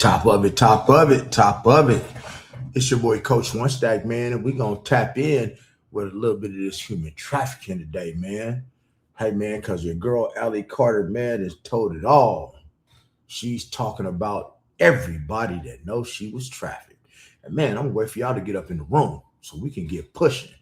Top of it, top of it, top of it. It's your boy Coach One Stack, man, and we're gonna tap in with a little bit of this human trafficking today, man. Hey man, cause your girl Allie Carter, man, has told it all. She's talking about everybody that knows she was trafficked. And man, I'm gonna wait for y'all to get up in the room so we can get pushing.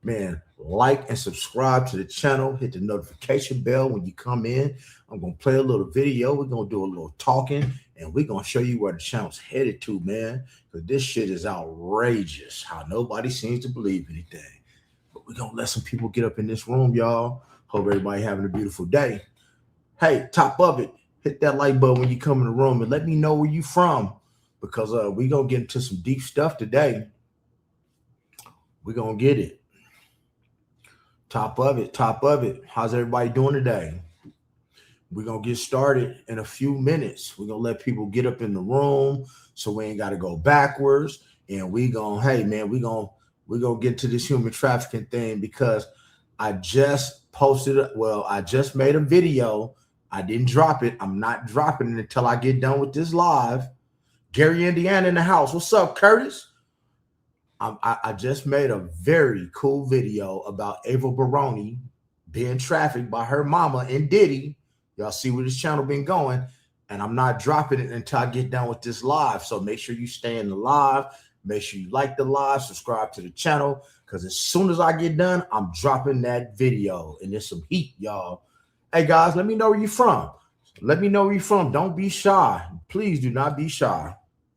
Man, like and subscribe to the channel. Hit the notification bell when you come in. I'm gonna play a little video. We're gonna do a little talking, and we're gonna show you where the channel's headed to, man. Because this shit is outrageous. How nobody seems to believe anything. But we're gonna let some people get up in this room, y'all. Hope everybody having a beautiful day. Hey, top of it. Hit that like button when you come in the room and let me know where you from. Because we're gonna get into some deep stuff today. We're gonna get it. Top of it, top of it. How's everybody doing today? We're going to get started in a few minutes. We're going to let people get up in the room so we ain't got to go backwards. And we going to, hey, man, we're going to get to this human trafficking thing because I just posted, I just made a video. I didn't drop it. I'm not dropping it until I get done with this live. Gary, Indiana in the house. What's up, Curtis? I just made a very cool video about Ava Baroni being trafficked by her mama and Diddy. Y'all see where this channel been going, and I'm not dropping it until I get done with this live. So make sure you stay in the live. Make sure you like the live, subscribe to the channel, because as soon as I get done, I'm dropping that video, and there's some heat, y'all. Hey, guys, let me know where you're from. Let me know where you're from. Don't be shy. Please do not be shy.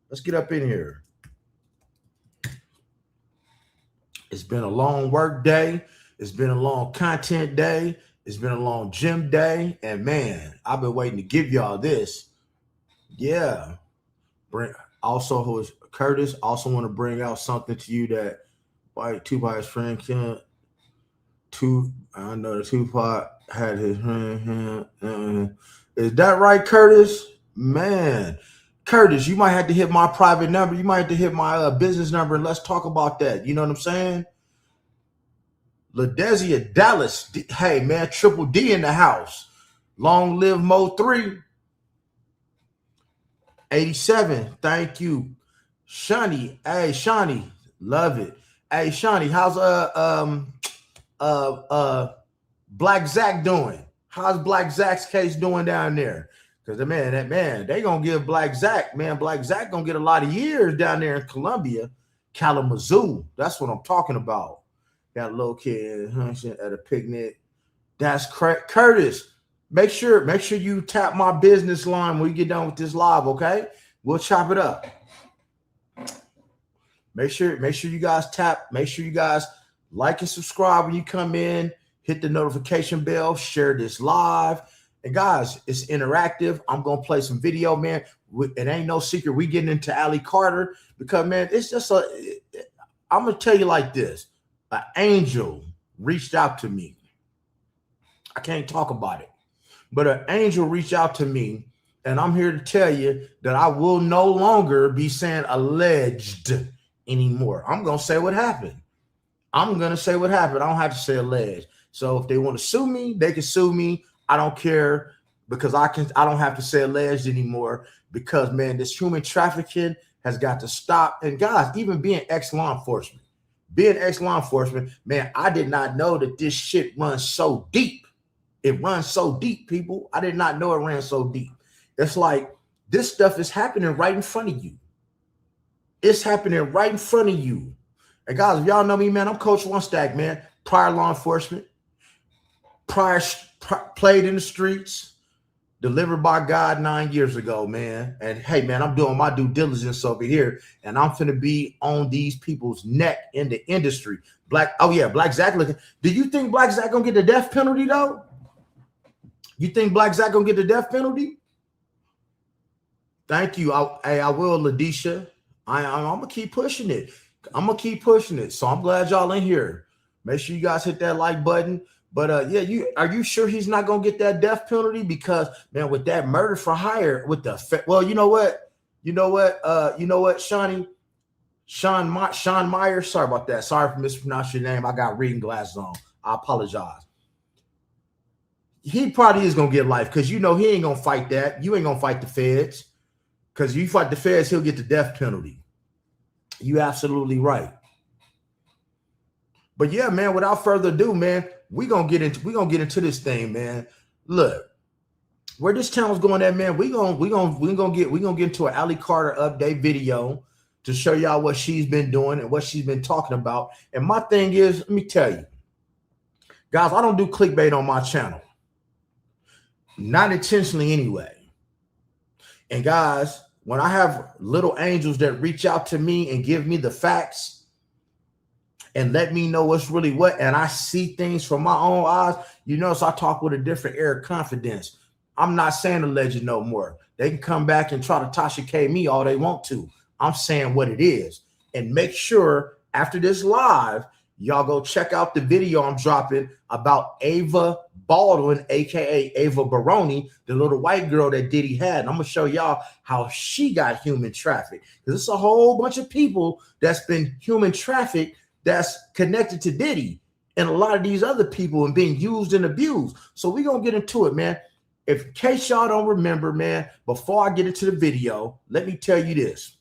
Let's get up in here. It's been a long work day. It's been a long content day. It's been a long gym day. And man, I've been waiting to give y'all this. Yeah. Also, who is Curtis, also want to bring out something to you that Tupac his friend can't. I know the Tupac had his friend. Is that right, Curtis? Man. Curtis, you might have to hit my private number. You might have to hit my business number, and let's talk about that. You know what I'm saying? LaDesia Dallas. Hey, man, Triple D in the house. Long live Mo 3. 87. Thank you. Shawnee. Hey, Shawnee. Love it. Hey, Shawnee, how's Black Zach doing? How's Black Zach's case doing down there? Because that man, they gonna give Black Zach, man. Black Zach gonna get a lot of years down there in Columbia, Kalamazoo. That's what I'm talking about. Got a little kid at a picnic. That's correct. Curtis, make sure you tap my business line when we get done with this live, okay? We'll chop it up. Make sure you guys tap. Make sure you guys like and subscribe when you come in. Hit the notification bell. Share this live. And guys, it's interactive. I'm going to play some video, man. It ain't no secret. We getting into Allie Carter because, man, it's just I'm going to tell you like this. An angel reached out to me. I can't talk about it. But an angel reached out to me, and I'm here to tell you that I will no longer be saying alleged anymore. I'm going to say what happened. I'm going to say what happened. I don't have to say alleged. So if they want to sue me, they can sue me. I don't care because I don't have to say alleged anymore because, man, this human trafficking has got to stop. And guys, even being ex-law enforcement, man, I did not know that this shit runs so deep. It runs so deep, people. I did not know it ran so deep. It's like this stuff is happening right in front of you. It's happening right in front of you. And guys, if y'all know me, man, I'm Coach One Stack, man. Prior law enforcement. Played in the streets, delivered by God 9 years ago, man. And hey, man, I'm doing my due diligence over here, and I'm finna be on these people's neck in the industry. Black Zach looking. Do you think Black Zach gonna get the death penalty though? You think Black Zach gonna get the death penalty? Thank you. I will, Ladisha. I'm gonna keep pushing it. So I'm glad y'all in here. Make sure you guys hit that like button. But are you sure he's not gonna get that death penalty? Because man, with that murder for hire, with the you know what, Sean Myers. Sorry about that. Sorry for mispronouncing your name. I got reading glasses on. I apologize. He probably is gonna get life because you know he ain't gonna fight that. You ain't gonna fight the feds. Because you fight the feds, he'll get the death penalty. You absolutely right. But yeah, man, without further ado, man, we're gonna get into this thing, man. Look, where this channel's going at, man, we're gonna get into an Ali Carter update video to show y'all what she's been doing and what she's been talking about. And my thing is, let me tell you, guys, I don't do clickbait on my channel. Not intentionally anyway. And guys, when I have little angels that reach out to me and give me the facts and let me know what's really what, and I see things from my own eyes, you notice I talk with a different air of confidence. I'm not saying a legend no more. They can come back and try to Tasha K me all they want to. I'm saying what it is. And make sure after this live, y'all go check out the video I'm dropping about Ava Baldwin, aka Ava Baroni, the little white girl that Diddy had. And I'm gonna show y'all how she got human trafficked. Because it's a whole bunch of people that's been human trafficked that's connected to Diddy and a lot of these other people and being used and abused. So we're gonna get into it, man. If in case y'all don't remember, man, before I get into the video, let me tell you this.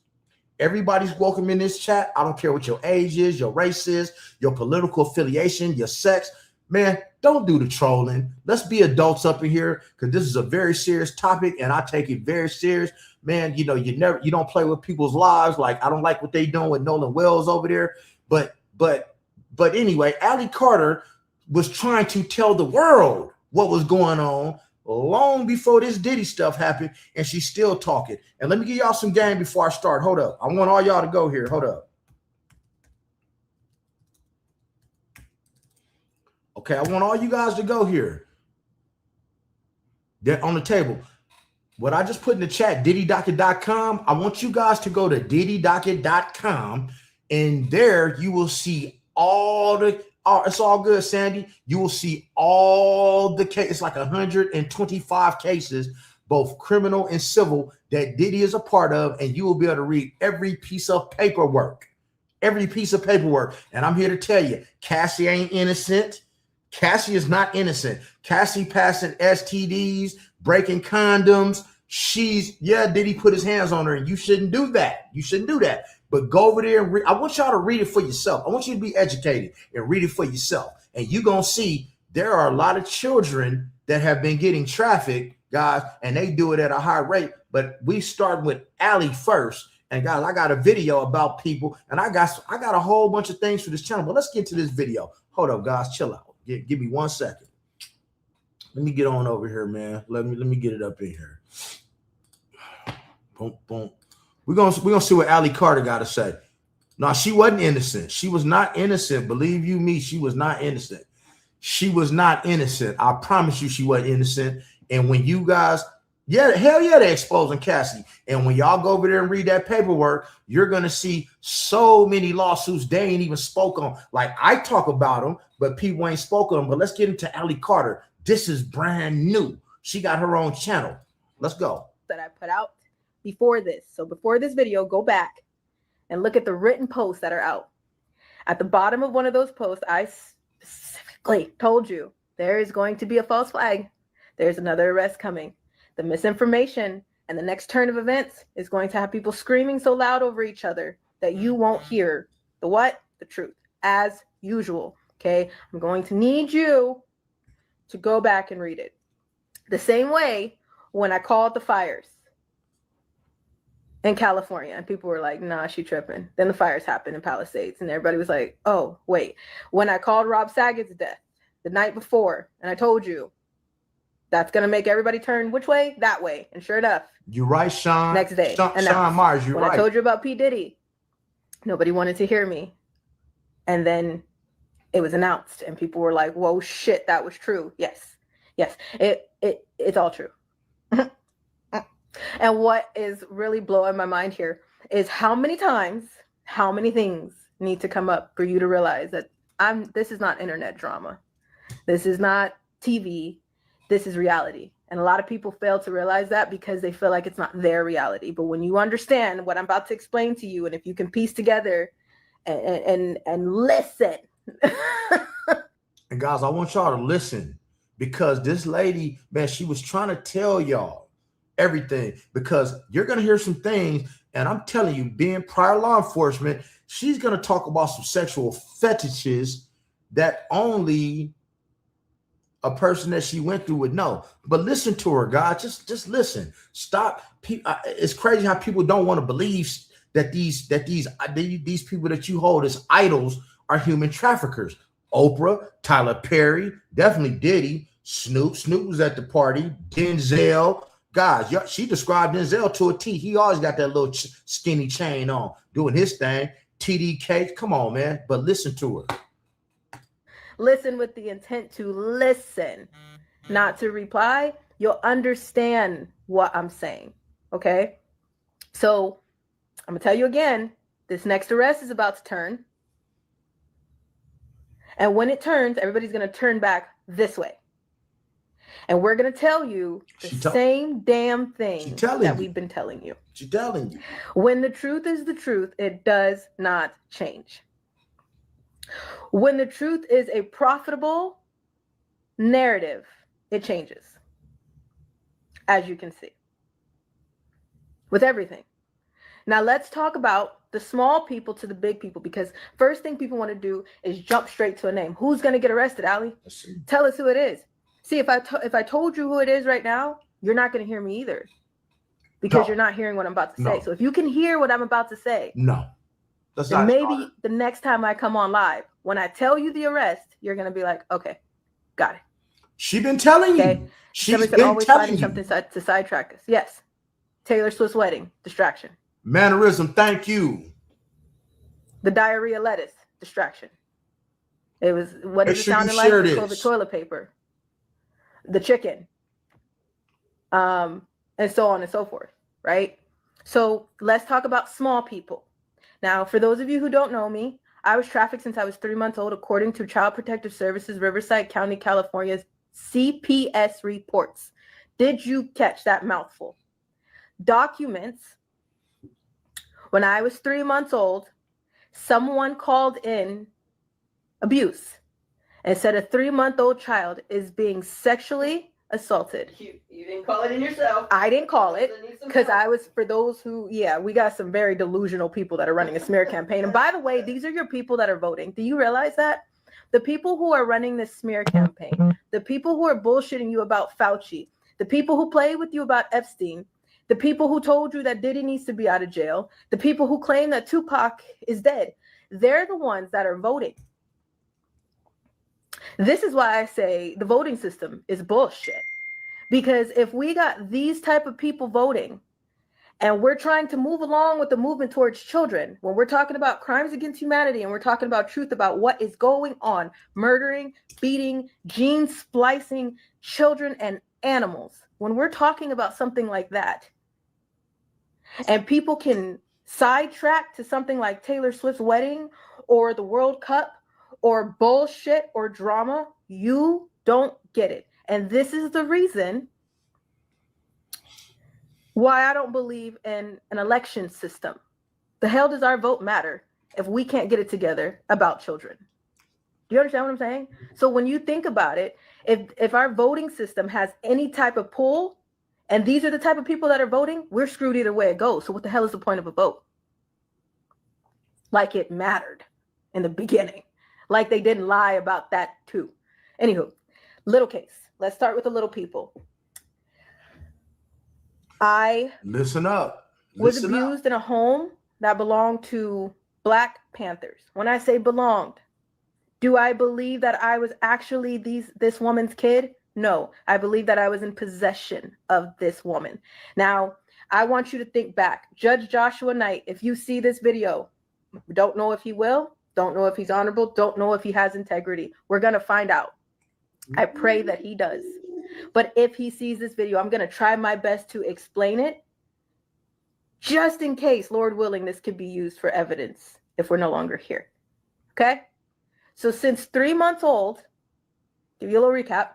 Everybody's welcome in this chat. I don't care what your age is, your race is, your political affiliation, your sex. Man, don't do the trolling. Let's be adults up in here because this is a very serious topic and I take it very serious. Man, you know, you don't play with people's lives. Like, I don't like what they doing with Nolan Wells over there. But anyway, Ali Carter was trying to tell the world what was going on long before this Diddy stuff happened, and she's still talking. And let me give y'all some game before I start. Hold up. I want all y'all to go here. Hold up. Okay, I want all you guys to go here. They're on the table. What I just put in the chat, diddydocket.com, I want you guys to go to diddydocket.com, and there you will see all the it's all good, Sandy. You will see all the cases. It's like 125 cases, both criminal and civil, that Diddy is a part of, and you will be able to read every piece of paperwork. Every piece of paperwork. And I'm here to tell you, Cassie ain't innocent. Cassie is not innocent. Cassie passing STDs, breaking condoms. Diddy put his hands on her, and you shouldn't do that. You shouldn't do that. But go over there and read. I want y'all to read it for yourself. I want you to be educated and read it for yourself. And you're going to see there are a lot of children that have been getting trafficked, guys, and they do it at a high rate. But we start with Ali first. And guys, I got a video about people, and I got a whole bunch of things for this channel. But let's get to this video. Hold up, guys. Chill out. Give me 1 second. Let me get on over here, man. Let me get it up in here. Boom, boom. We're gonna see what Ali Carter got to say. No, she wasn't innocent. She was not innocent. Believe you me, she was not innocent. She was not innocent. I promise you she wasn't innocent. And when you guys, hell yeah, they're exposing Cassie. And when y'all go over there and read that paperwork, you're gonna see so many lawsuits they ain't even spoke on. Like, I talk about them, but people ain't spoken on them. But let's get into Ali Carter. This is brand new. She got her own channel. Let's go. That I put out before this. So before this video, go back and look at the written posts that are out. At the bottom of one of those posts, I specifically told you there is going to be a false flag. There's another arrest coming. The misinformation and the next turn of events is going to have people screaming so loud over each other that you won't hear the what? The truth, as usual. Okay, I'm going to need you to go back and read it. The same way when I called the fires in California, and people were like, nah, she tripping. Then the fires happened in Palisades, and everybody was like, oh, wait. When I called Rob Saget's death the night before, and I told you, that's going to make everybody turn which way? That way. And sure enough. You're right, Sean. Next day. Sean Myers, you're right. When I told you about P. Diddy, nobody wanted to hear me. And then it was announced, and people were like, whoa, shit, that was true. Yes. It's all true. And what is really blowing my mind here is how many times, how many things need to come up for you to realize that this is not internet drama. This is not TV. This is reality. And a lot of people fail to realize that because they feel like it's not their reality. But when you understand what I'm about to explain to you, and if you can piece together and listen. And guys, I want y'all to listen, because this lady, man, she was trying to tell y'all everything, because you're going to hear some things. And I'm telling you, being prior law enforcement, she's going to talk about some sexual fetishes that only a person that she went through would know. But listen to her, God. Just listen. Stop. It's crazy how people don't want to believe that these people that you hold as idols are human traffickers. Oprah, Tyler Perry, definitely Diddy, Snoop. Snoop was at the party. Denzel. Guys, she described Denzel to a T. He always got that little skinny chain on, doing his thing. TDK, come on, man. But listen to her. Listen with the intent to listen, not to reply. You'll understand what I'm saying. Okay? So I'm going to tell you again, this next arrest is about to turn. And when it turns, everybody's going to turn back this way. And we're going to tell you the same damn thing that we've been telling you. She's telling you. When the truth is the truth, it does not change. When the truth is a profitable narrative, it changes. As you can see. With everything. Now let's talk about the small people to the big people, because first thing people want to do is jump straight to a name. Who's going to get arrested, Allie? Tell us who it is. See, if I told you who it is right now, you're not going to hear me either, because you're not hearing what I'm about to say. So if you can hear what I'm about to say, that's not maybe the next time I come on live, when I tell you the arrest, you're going to be like, okay, got it. She's been telling you. She's been always finding something to sidetrack us. Yes. Taylor Swift's wedding, distraction. Mannerism, thank you. The diarrhea lettuce, distraction. It was, what is it sounding like? COVID toilet paper. The chicken. And so on and so forth, right? So let's talk about small people. Now, for those of you who don't know me, I was trafficked since I was 3 months old, according to Child Protective Services, Riverside County, California's CPS reports. Did you catch that mouthful? Documents. When I was 3 months old, someone called in abuse and said a 3-month-old child is being sexually assaulted. You didn't call it in yourself. I didn't call it, because I was, for those who, we got some very delusional people that are running a smear campaign. And by the way, these are your people that are voting. Do you realize that? The people who are running this smear campaign, the people who are bullshitting you about Fauci, the people who play with you about Epstein, the people who told you that Diddy needs to be out of jail, the people who claim that Tupac is dead, they're the ones that are voting. This is why I say the voting system is bullshit. Because if we got these type of people voting, and we're trying to move along with the movement towards children, when we're talking about crimes against humanity and we're talking about truth about what is going on, murdering, beating, gene splicing children and animals, when we're talking about something like that, and people can sidetrack to something like Taylor Swift's wedding or the World Cup or bullshit or drama, you don't get it. And this is the reason why I don't believe in an election system. The hell does our vote matter if we can't get it together about children? Do you understand what I'm saying? So when you think about it, if our voting system has any type of pull, and these are the type of people that are voting, we're screwed either way it goes. So what the hell is the point of a vote? Like it mattered in the beginning. Like they didn't lie about that too. Anywho, little case. Let's start with the little people. I listen up. Was abused in a home that belonged to Black Panthers. When I say belonged, do I believe that I was actually this woman's kid? No, I believe that I was in possession of this woman. Now, I want you to think back. Judge Joshua Knight, if you see this video, don't know if he will, don't know if he's honorable, don't know if he has integrity. We're going to find out. I pray that he does. But if he sees this video, I'm going to try my best to explain it, just in case, Lord willing, this could be used for evidence if we're no longer here. Okay? So since 3 months old, give you a little recap,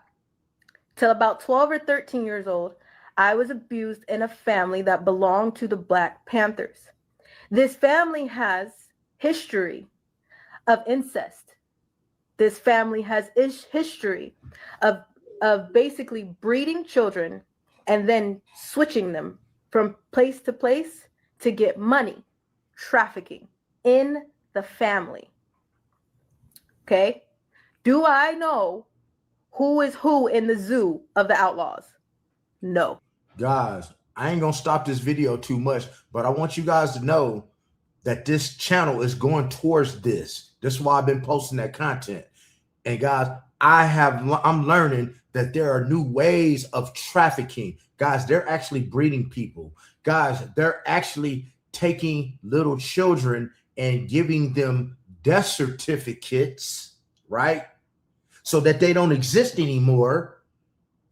till about 12 or 13 years old, I was abused in a family that belonged to the Black Panthers. This family has history of incest. This family has history of basically breeding children and then switching them from place to place to get money, trafficking in the family. Okay? Do I know who is who in the zoo of the outlaws? No. Guys, I ain't gonna stop this video too much, but I want you guys to know that this channel is going towards this. This is why I've been posting that content. And guys, I'm learning that there are new ways of trafficking. Guys, they're actually breeding people. Guys, they're actually taking little children and giving them death certificates, right? So that they don't exist anymore.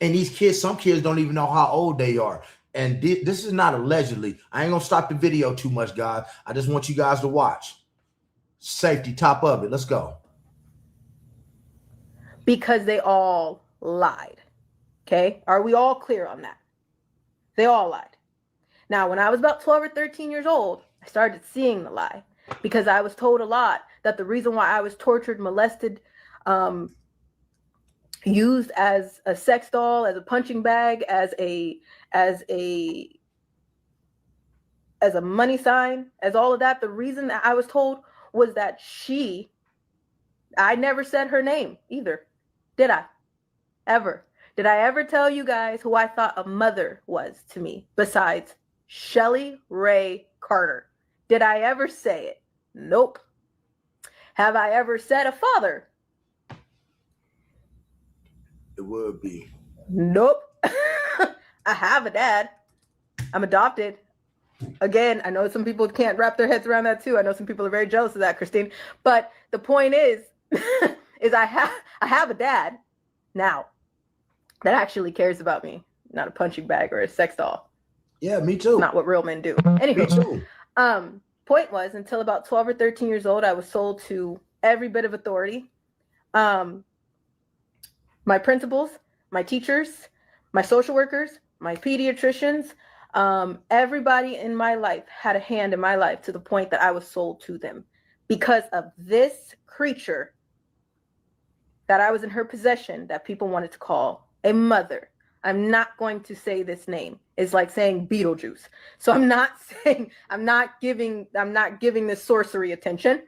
And these kids, some kids don't even know how old they are. And this is not allegedly. I ain't gonna stop the video too much, guys. I just want you guys to watch. Safety, top of it. Let's go. Because they all lied. Okay? Are we all clear on that? They all lied. Now, when I was about 12 or 13 years old, I started seeing the lie because I was told a lot that the reason why I was tortured, molested, used as a sex doll, as a punching bag, as a money sign, as all of that, the reason that I was told was that I never said her name either. Did I? Ever? Did I ever tell you guys who I thought a mother was to me besides Shelly Ray Carter? Did I ever say it? Nope. Have I ever said a father? It would be. Nope. I have a dad. I'm adopted. Again, I know some people can't wrap their heads around that too. I know some people are very jealous of that, Christine. But the point is, I have a dad now that actually cares about me, not a punching bag or a sex doll. Yeah, me too. Not what real men do. Anyway, me too. Point was, until about 12 or 13 years old, I was sold to every bit of authority. My principals, my teachers, my social workers, my pediatricians, everybody in my life had a hand in my life to the point that I was sold to them because of this creature that I was in her possession that people wanted to call a mother. I'm not going to say this name. It's like saying Beetlejuice. So I'm not giving this sorcery attention.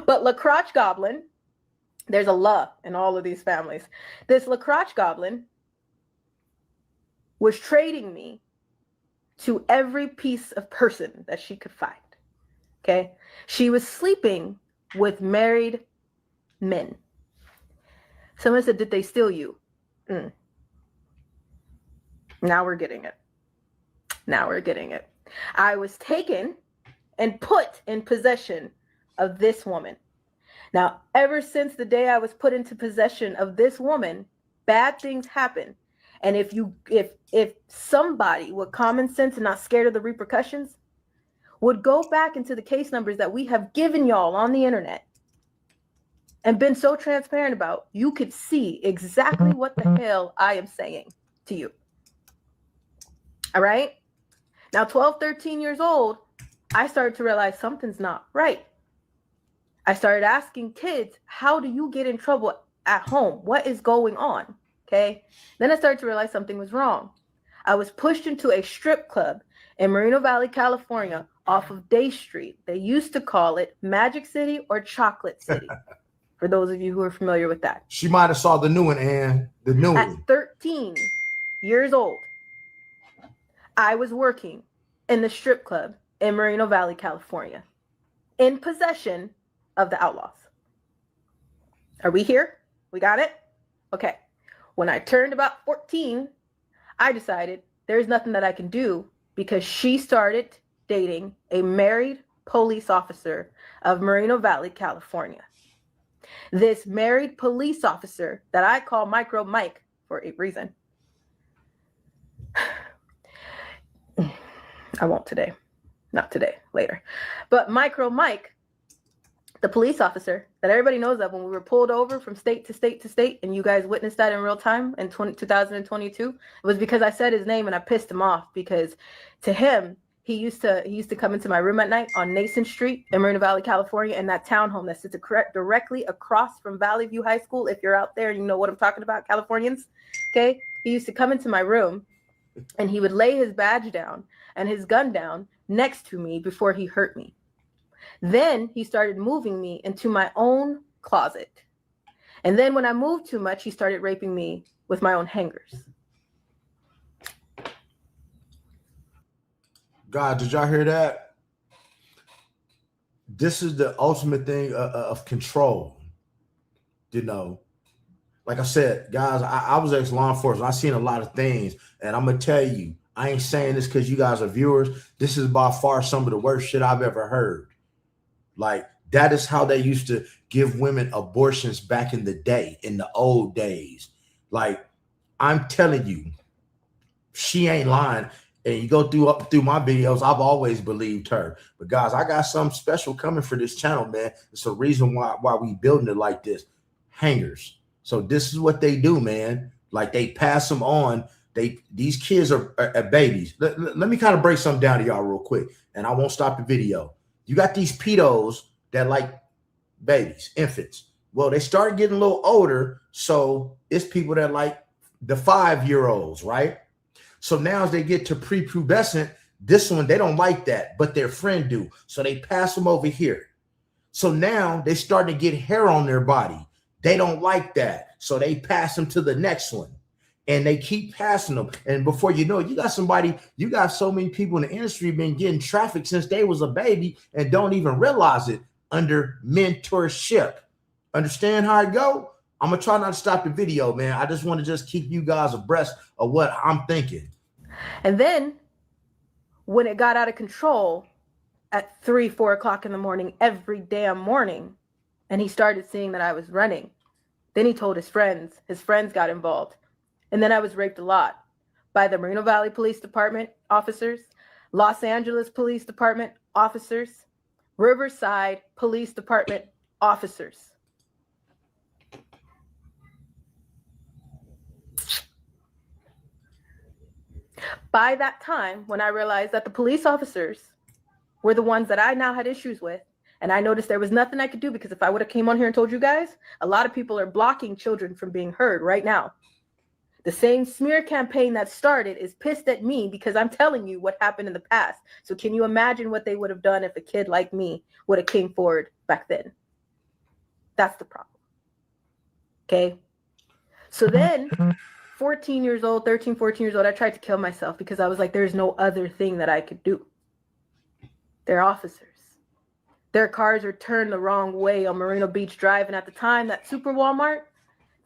But LaCrotch Goblin, there's a La in all of these families. This LaCrotch Goblin was trading me to every piece of person that she could find. Okay? She was sleeping with married men. Someone said, did they steal you? Now we're getting it. I was taken and put in possession of this woman. Now, ever since the day I was put into possession of this woman, bad things happen. And if somebody with common sense and not scared of the repercussions would go back into the case numbers that we have given y'all on the internet and been so transparent about, you could see exactly what the hell I am saying to you. All right? Now, 12, 13 years old, I started to realize something's not right. I started asking kids, how do you get in trouble at home? What is going on? Okay. Then I started to realize something was wrong. I was pushed into a strip club in Moreno Valley, California, off of Day Street. They used to call it Magic City or Chocolate City. For those of you who are familiar with that. She might have saw the new one, Ann. The new one. At 13 years old, I was working in the strip club in Moreno Valley, California, in possession of the outlaws. Are we here? We got it? Okay. When I turned about 14, I decided there's nothing that I can do because she started dating a married police officer of Moreno Valley, California. This married police officer that I call Micro Mike for a reason. I won't today. Not today, later. But Micro Mike, the police officer that everybody knows of when we were pulled over from state to state to state, and you guys witnessed that in real time in 2022, it was because I said his name and I pissed him off because to him, he used to come into my room at night on Nason Street in Moreno Valley, California, in that townhome that sits directly across from Valley View High School. If you're out there, you know what I'm talking about, Californians. Okay, he used to come into my room, and he would lay his badge down and his gun down next to me before he hurt me. Then he started moving me into my own closet, and then when I moved too much, he started raping me with my own hangers. God, did y'all hear that? This is the ultimate thing of control. You know, like I said, guys, I was ex-law enforcement. I seen a lot of things, and I'm gonna tell you, I ain't saying this because you guys are viewers. This is by far some of the worst shit I've ever heard. Like, that is how they used to give women abortions back in the day, in the old days. Like, I'm telling you, she ain't lying. And you go through my videos, I've always believed her. But guys, I got something special coming for this channel, man. It's a reason why we building it like this. Hangers. So this is what they do, man. Like, they pass them on. These kids are babies. Let me kind of break something down to y'all real quick, and I won't stop the video. You got these pedos that like babies, infants. Well, they start getting a little older, so it's people that like the 5-year-olds, right? So now as they get to prepubescent, this one, they don't like that, but their friend do. So they pass them over here. So now they start to get hair on their body. They don't like that. So they pass them to the next one. And they keep passing them. And before you know it, you got so many people in the industry been getting trafficked since they was a baby and don't even realize it under mentorship. Understand how it go? I'm going to try not to stop the video, man. I just want to just keep you guys abreast of what I'm thinking. And then when it got out of control at 3, 4 o'clock in the morning, every damn morning, and he started seeing that I was running, then he told his friends got involved. And then I was raped a lot by the Moreno Valley Police Department officers, Los Angeles Police Department officers, Riverside Police Department officers. By that time, when I realized that the police officers were the ones that I now had issues with, and I noticed there was nothing I could do, because if I would have came on here and told you guys, a lot of people are blocking children from being heard right now. The same smear campaign that started is pissed at me because I'm telling you what happened in the past. So can you imagine what they would have done if a kid like me would have came forward back then? That's the problem. Okay. So then 14 years old, 13, 14 years old, I tried to kill myself because I was like, there's no other thing that I could do. They're officers. Their cars are turned the wrong way on Moreno Beach Drive. And at the time, that Super Walmart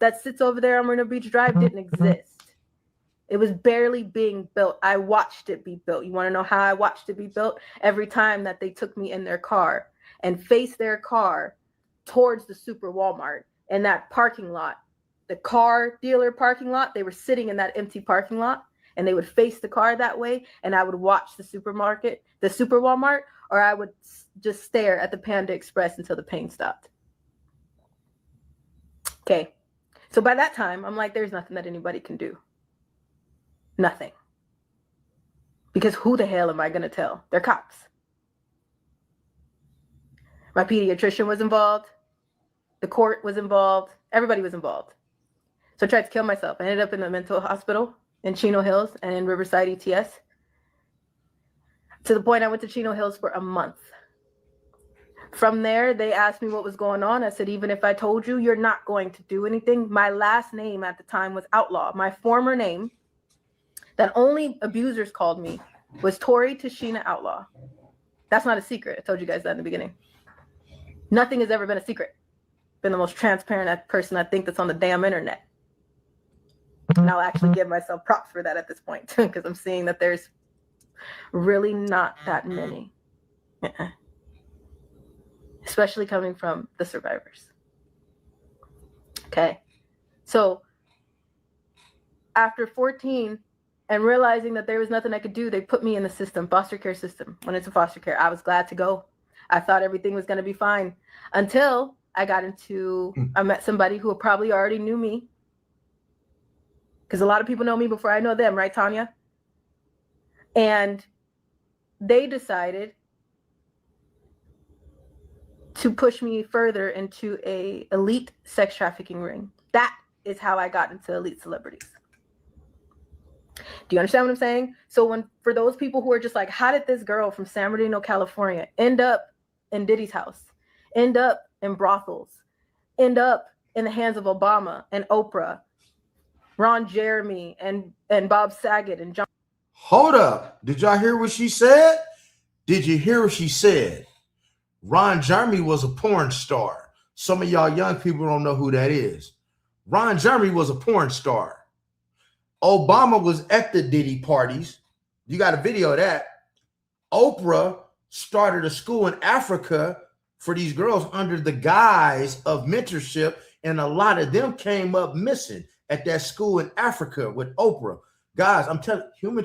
that sits over there on Moreno Beach Drive didn't exist. It was barely being built. I watched it be built. You want to know how I watched it be built? Every time that they took me in their car and faced their car towards the Super Walmart in that parking lot, the car dealer parking lot, they were sitting in that empty parking lot, and they would face the car that way, and I would watch the Super Walmart, or I would just stare at the Panda Express until the pain stopped. Okay. So by that time, I'm like, there's nothing that anybody can do. Nothing. Because who the hell am I going to tell? They're cops. My pediatrician was involved. The court was involved. Everybody was involved. So I tried to kill myself. I ended up in the mental hospital in Chino Hills and in Riverside ETS. To the point I went to Chino Hills for a month. From there, they asked me what was going on. I said, even if I told you, you're not going to do anything. My last name at the time was Outlaw. My former name that only abusers called me was Tori Tashina Outlaw. That's not a secret. I told you guys that in the beginning. Nothing has ever been a secret. Been the most transparent person I think that's on the damn internet. And I'll actually give myself props for that at this point, because I'm seeing that there's really not that many. Especially coming from the survivors. Okay. So after 14 and realizing that there was nothing I could do, they put me in the system, foster care system. When it's a foster care, I was glad to go. I thought everything was going to be fine until I met somebody who probably already knew me. Because a lot of people know me before I know them, right, Tanya? And they decided to push me further into a elite sex trafficking ring. That is how I got into elite celebrities. Do you understand what I'm saying? So for those people who are just like, how did this girl from San Bernardino, California end up in Diddy's house, end up in brothels, end up in the hands of Obama and Oprah, Ron Jeremy and Bob Saget and John? Hold up. Did y'all hear what she said? Did you hear what she said? Ron Jeremy was a porn star. Some of y'all young people don't know who that is. Ron Jeremy was a porn star. Obama was at the Diddy parties. You got a video of that. Oprah started a school in Africa for these girls under the guise of mentorship, and a lot of them came up missing at that school in Africa with Oprah. Guys, I'm telling you,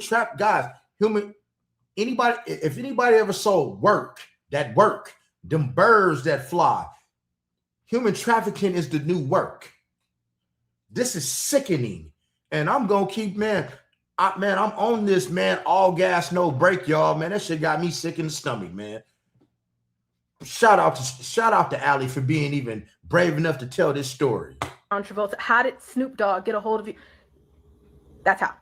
if anybody ever saw work, them birds that fly, human trafficking is the new work. This is sickening. And I'm going to keep, I'm on this, man, all gas, no brake, y'all, man. That shit got me sick in the stomach, man. Shout out to Allie for being even brave enough to tell this story. John Travolta. How did Snoop Dogg get a hold of you? That's how.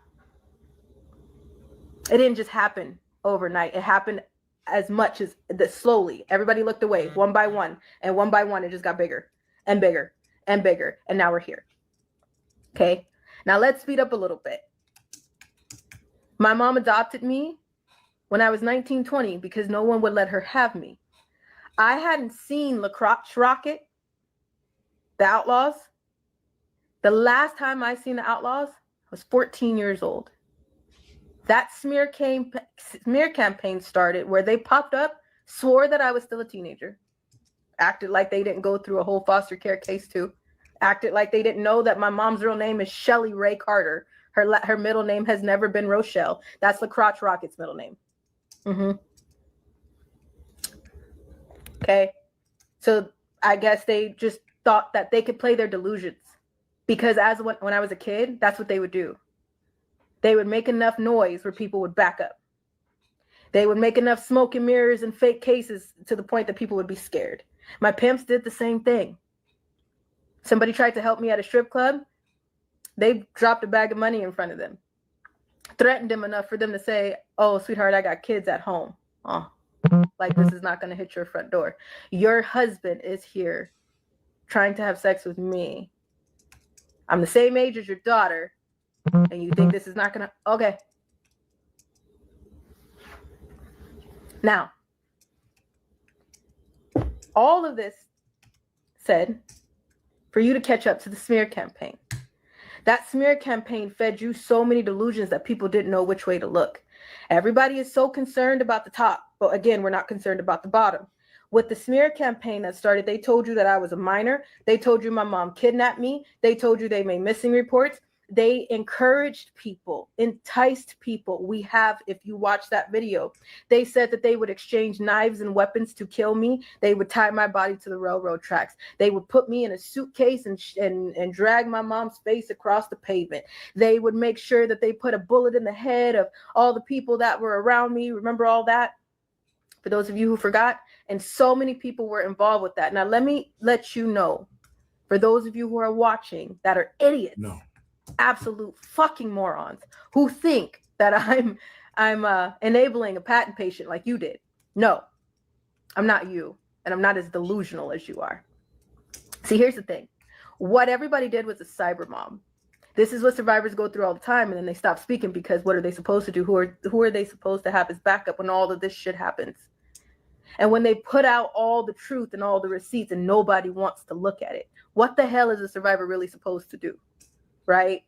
It didn't just happen overnight. It happened as much as slowly. Everybody looked away one by one, and one by one, it just got bigger and bigger and bigger. And now we're here. Okay. Now let's speed up a little bit. My mom adopted me when I was 19, 20 because no one would let her have me. I hadn't seen La Crotch Rocket, The Outlaws. The last time I seen The Outlaws, I was 14 years old. That smear campaign started where they popped up, swore that I was still a teenager, acted like they didn't go through a whole foster care case too, acted like they didn't know that my mom's real name is Shelly Ray Carter. Her middle name has never been Rochelle. That's La Crotch Rocket's middle name. Okay. So I guess they just thought that they could play their delusions because when I was a kid, that's what they would do. They would make enough noise where people would back up. They would make enough smoke and mirrors and fake cases to the point that people would be scared. My pimps did the same thing. Somebody tried to help me at a strip club. They dropped a bag of money in front of them, threatened them enough for them to say, "Oh, sweetheart, I got kids at home." Oh, like this is not going to hit your front door. Your husband is here trying to have sex with me. I'm the same age as your daughter. And you think this is not going to... Okay. Now, all of this said for you to catch up to the smear campaign. That smear campaign fed you so many delusions that people didn't know which way to look. Everybody is so concerned about the top, but again, we're not concerned about the bottom. With the smear campaign that started, they told you that I was a minor. They told you my mom kidnapped me. They told you they made missing reports. They encouraged people, enticed people. We have, if you watch that video, they said that they would exchange knives and weapons to kill me. They would tie my body to the railroad tracks. They would put me in a suitcase and drag my mom's face across the pavement. They would make sure that they put a bullet in the head of all the people that were around me. Remember all that? For those of you who forgot, and so many people were involved with that. Now, let me let you know, for those of you who are watching that are idiots. No. Absolute fucking morons who think that I'm enabling a patent patient like you did. No, I'm not you, and I'm not as delusional as you are. See, here's the thing. What everybody did was a cyber mom. This is what survivors go through all the time, and then they stop speaking because what are they supposed to do? Who are they supposed to have as backup when all of this shit happens? And when they put out all the truth and all the receipts and nobody wants to look at it, what the hell is a survivor really supposed to do? Right?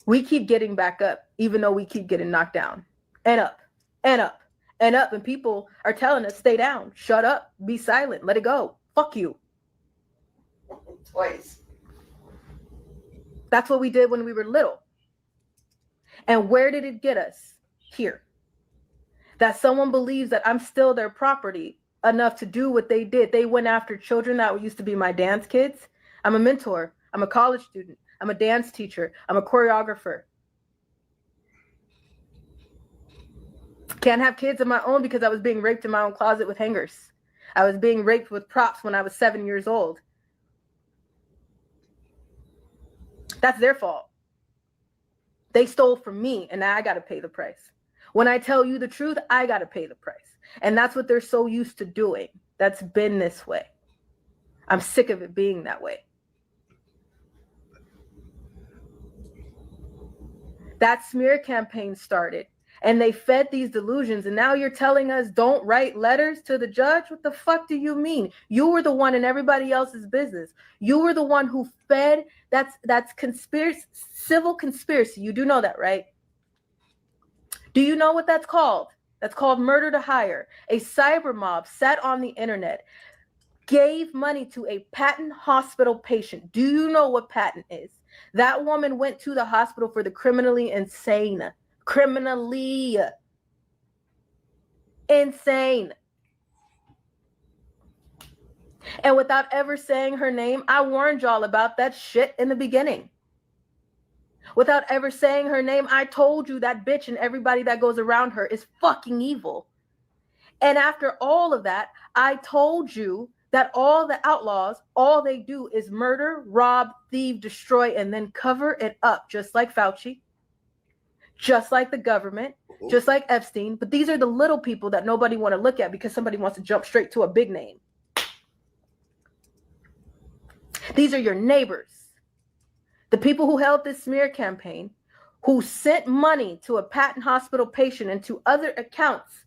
We keep getting back up, even though we keep getting knocked down and up and up and up. And people are telling us, stay down, shut up, be silent, let it go. Fuck you. Twice. That's what we did when we were little. And where did it get us? Here. That someone believes that I'm still their property enough to do what they did. They went after children that used to be my dance kids. I'm a mentor. I'm a college student. I'm a dance teacher. I'm a choreographer. Can't have kids of my own because I was being raped in my own closet with hangers. I was being raped with props when I was 7 years old. That's their fault. They stole from me, and now I got to pay the price. When I tell you the truth, I got to pay the price. And that's what they're so used to doing. That's been this way. I'm sick of it being that way. That smear campaign started, and they fed these delusions, and now you're telling us don't write letters to the judge? What the fuck do you mean? You were the one in everybody else's business. You were the one who fed. That's conspiracy, civil conspiracy. You do know that, right? Do you know what that's called? That's called murder to hire. A cyber mob sat on the internet, gave money to a Patton hospital patient. Do you know what Patton is? That woman went to the hospital for the criminally insane. Criminally insane. And without ever saying her name, I warned y'all about that shit in the beginning. Without ever saying her name, I told you that bitch and everybody that goes around her is fucking evil. And after all of that, I told you that all the outlaws, all they do is murder, rob, thieve, destroy, and then cover it up, just like Fauci, just like the government, just like Epstein. But these are the little people that nobody want to look at because somebody wants to jump straight to a big name. These are your neighbors. The people who held this smear campaign, who sent money to a Patton hospital patient and to other accounts,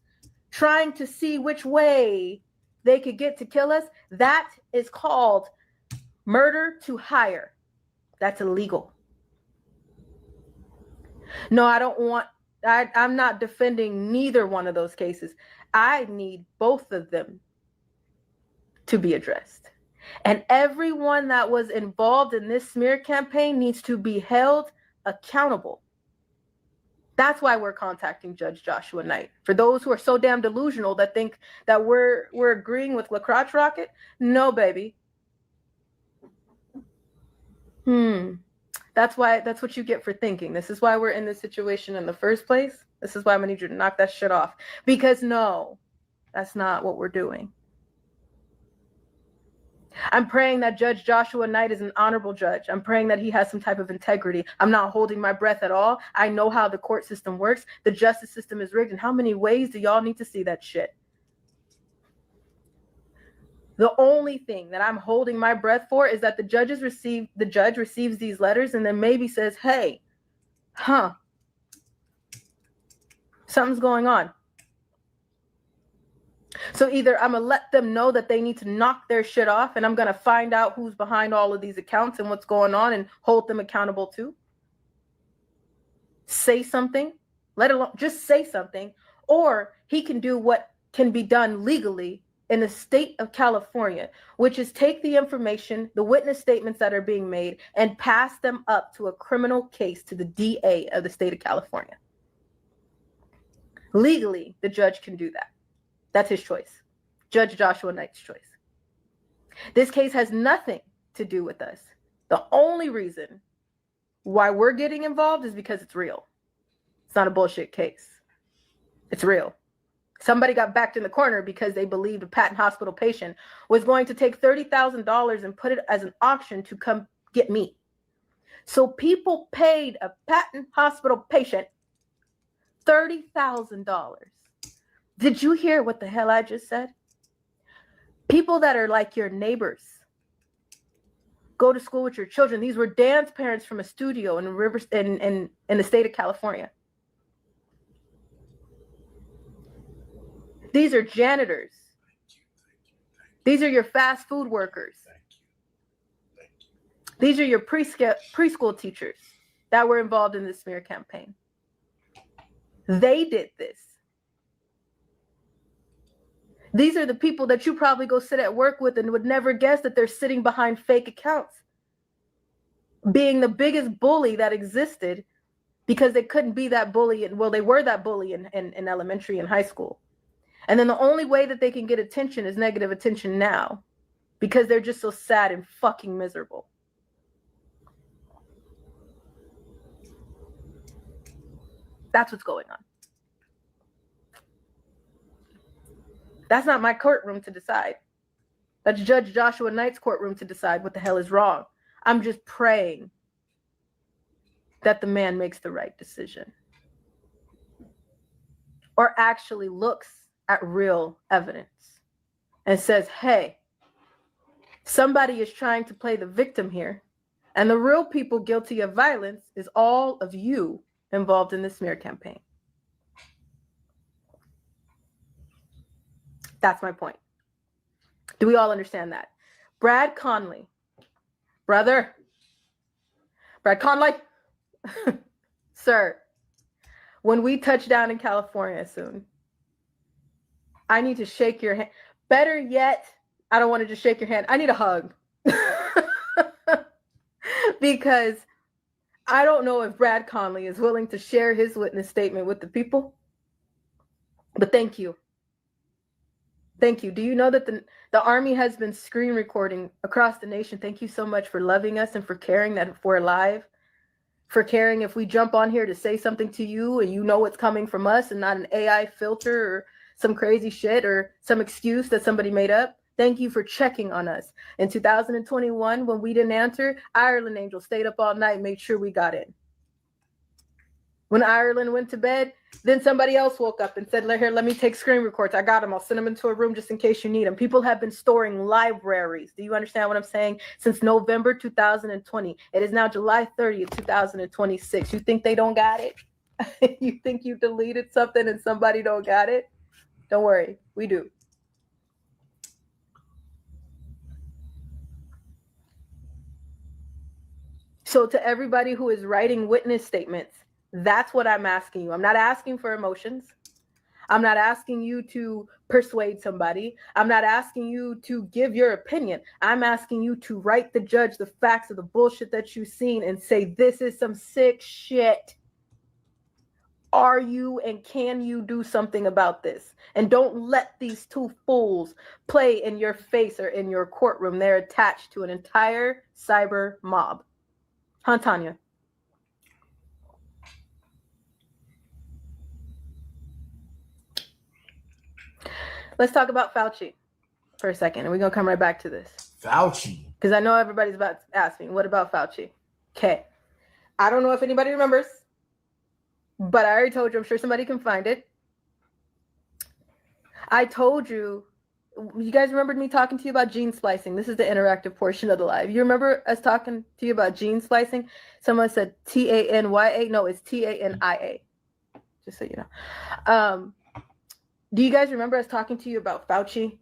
trying to see which way they could get to kill us, that is called murder to hire. That's illegal. No, I'm not defending neither one of those cases. I need both of them to be addressed. And everyone that was involved in this smear campaign needs to be held accountable. That's why we're contacting Judge Joshua Knight. For those who are so damn delusional that think that we're agreeing with LaCrotch Rocket, no, baby. That's what you get for thinking. This is why we're in this situation in the first place. This is why I'm gonna need you to knock that shit off. Because no, that's not what we're doing. I'm praying that Judge Joshua Knight is an honorable judge. I'm praying that he has some type of integrity. I'm not holding my breath at all. I know how the court system works. The justice system is rigged. And how many ways do y'all need to see that shit? The only thing that I'm holding my breath for is that the judge receives these letters and then maybe says, hey, something's going on. So either I'm going to let them know that they need to knock their shit off and I'm going to find out who's behind all of these accounts and what's going on and hold them accountable too. Say something, let alone just say something, or he can do what can be done legally in the state of California, which is take the information, the witness statements that are being made and pass them up to a criminal case to the DA of the state of California. Legally, the judge can do that. That's his choice. Judge Joshua Knight's choice. This case has nothing to do with us. The only reason why we're getting involved is because it's real. It's not a bullshit case. It's real. Somebody got backed in the corner because they believed a Patton hospital patient was going to take $30,000 and put it as an auction to come get me. So people paid a Patton hospital patient $30,000. Did you hear what the hell I just said? People that are like your neighbors, go to school with your children. These were dance parents from a studio in the state of California. These are janitors. These are your fast food workers. These are your preschool teachers that were involved in this smear campaign. They did this. These are the people that you probably go sit at work with and would never guess that they're sitting behind fake accounts, being the biggest bully that existed because they couldn't be that bully. Well, they were that bully in elementary and high school. And then the only way that they can get attention is negative attention now because they're just so sad and fucking miserable. That's what's going on. That's not my courtroom to decide. That's Judge Joshua Knight's courtroom to decide what the hell is wrong. I'm just praying that the man makes the right decision or actually looks at real evidence and says, hey, somebody is trying to play the victim here, and the real people guilty of violence is all of you involved in the smear campaign. That's my point. Do we all understand that? Brad Conley, brother, Brad Conley, sir, when we touch down in California soon, I need to shake your hand. Better yet, I don't want to just shake your hand. I need a hug. Because I don't know if Brad Conley is willing to share his witness statement with the people. But thank you. Thank you. Do you know that the Army has been screen recording across the nation? Thank you so much for loving us and for caring that we're alive. For caring if we jump on here to say something to you and you know it's coming from us and not an AI filter or some crazy shit or some excuse that somebody made up. Thank you for checking on us. In 2021, when we didn't answer, Ireland Angel stayed up all night and made sure we got in. When Ireland went to bed, then somebody else woke up and said, here, let me take screen records. I got them. I'll send them into a room just in case you need them. People have been storing libraries. Do you understand what I'm saying? Since November 2020. It is now July 30th, 2026. You think they don't got it? You think you deleted something and somebody don't got it? Don't worry. We do. So to everybody who is writing witness statements, that's what I'm asking you. I'm not asking for emotions. I'm not asking you to persuade somebody. I'm not asking you to give your opinion. I'm asking you to write the judge the facts of the bullshit that you've seen and say, this is some sick shit. Are you and can you do something about this? And don't let these two fools play in your face or in your courtroom. They're attached to an entire cyber mob. Huh, Tanya? Let's talk about Fauci for a second, and we're going to come right back to this. Fauci. Because I know everybody's about to ask me, what about Fauci? Okay. I don't know if anybody remembers, but I already told you. I'm sure somebody can find it. I told you, you guys remembered me talking to you about gene splicing. This is the interactive portion of the live. You remember us talking to you about gene splicing? Someone said T-A-N-Y-A. No, it's T-A-N-I-A. Just so you know. Do you guys remember us talking to you about Fauci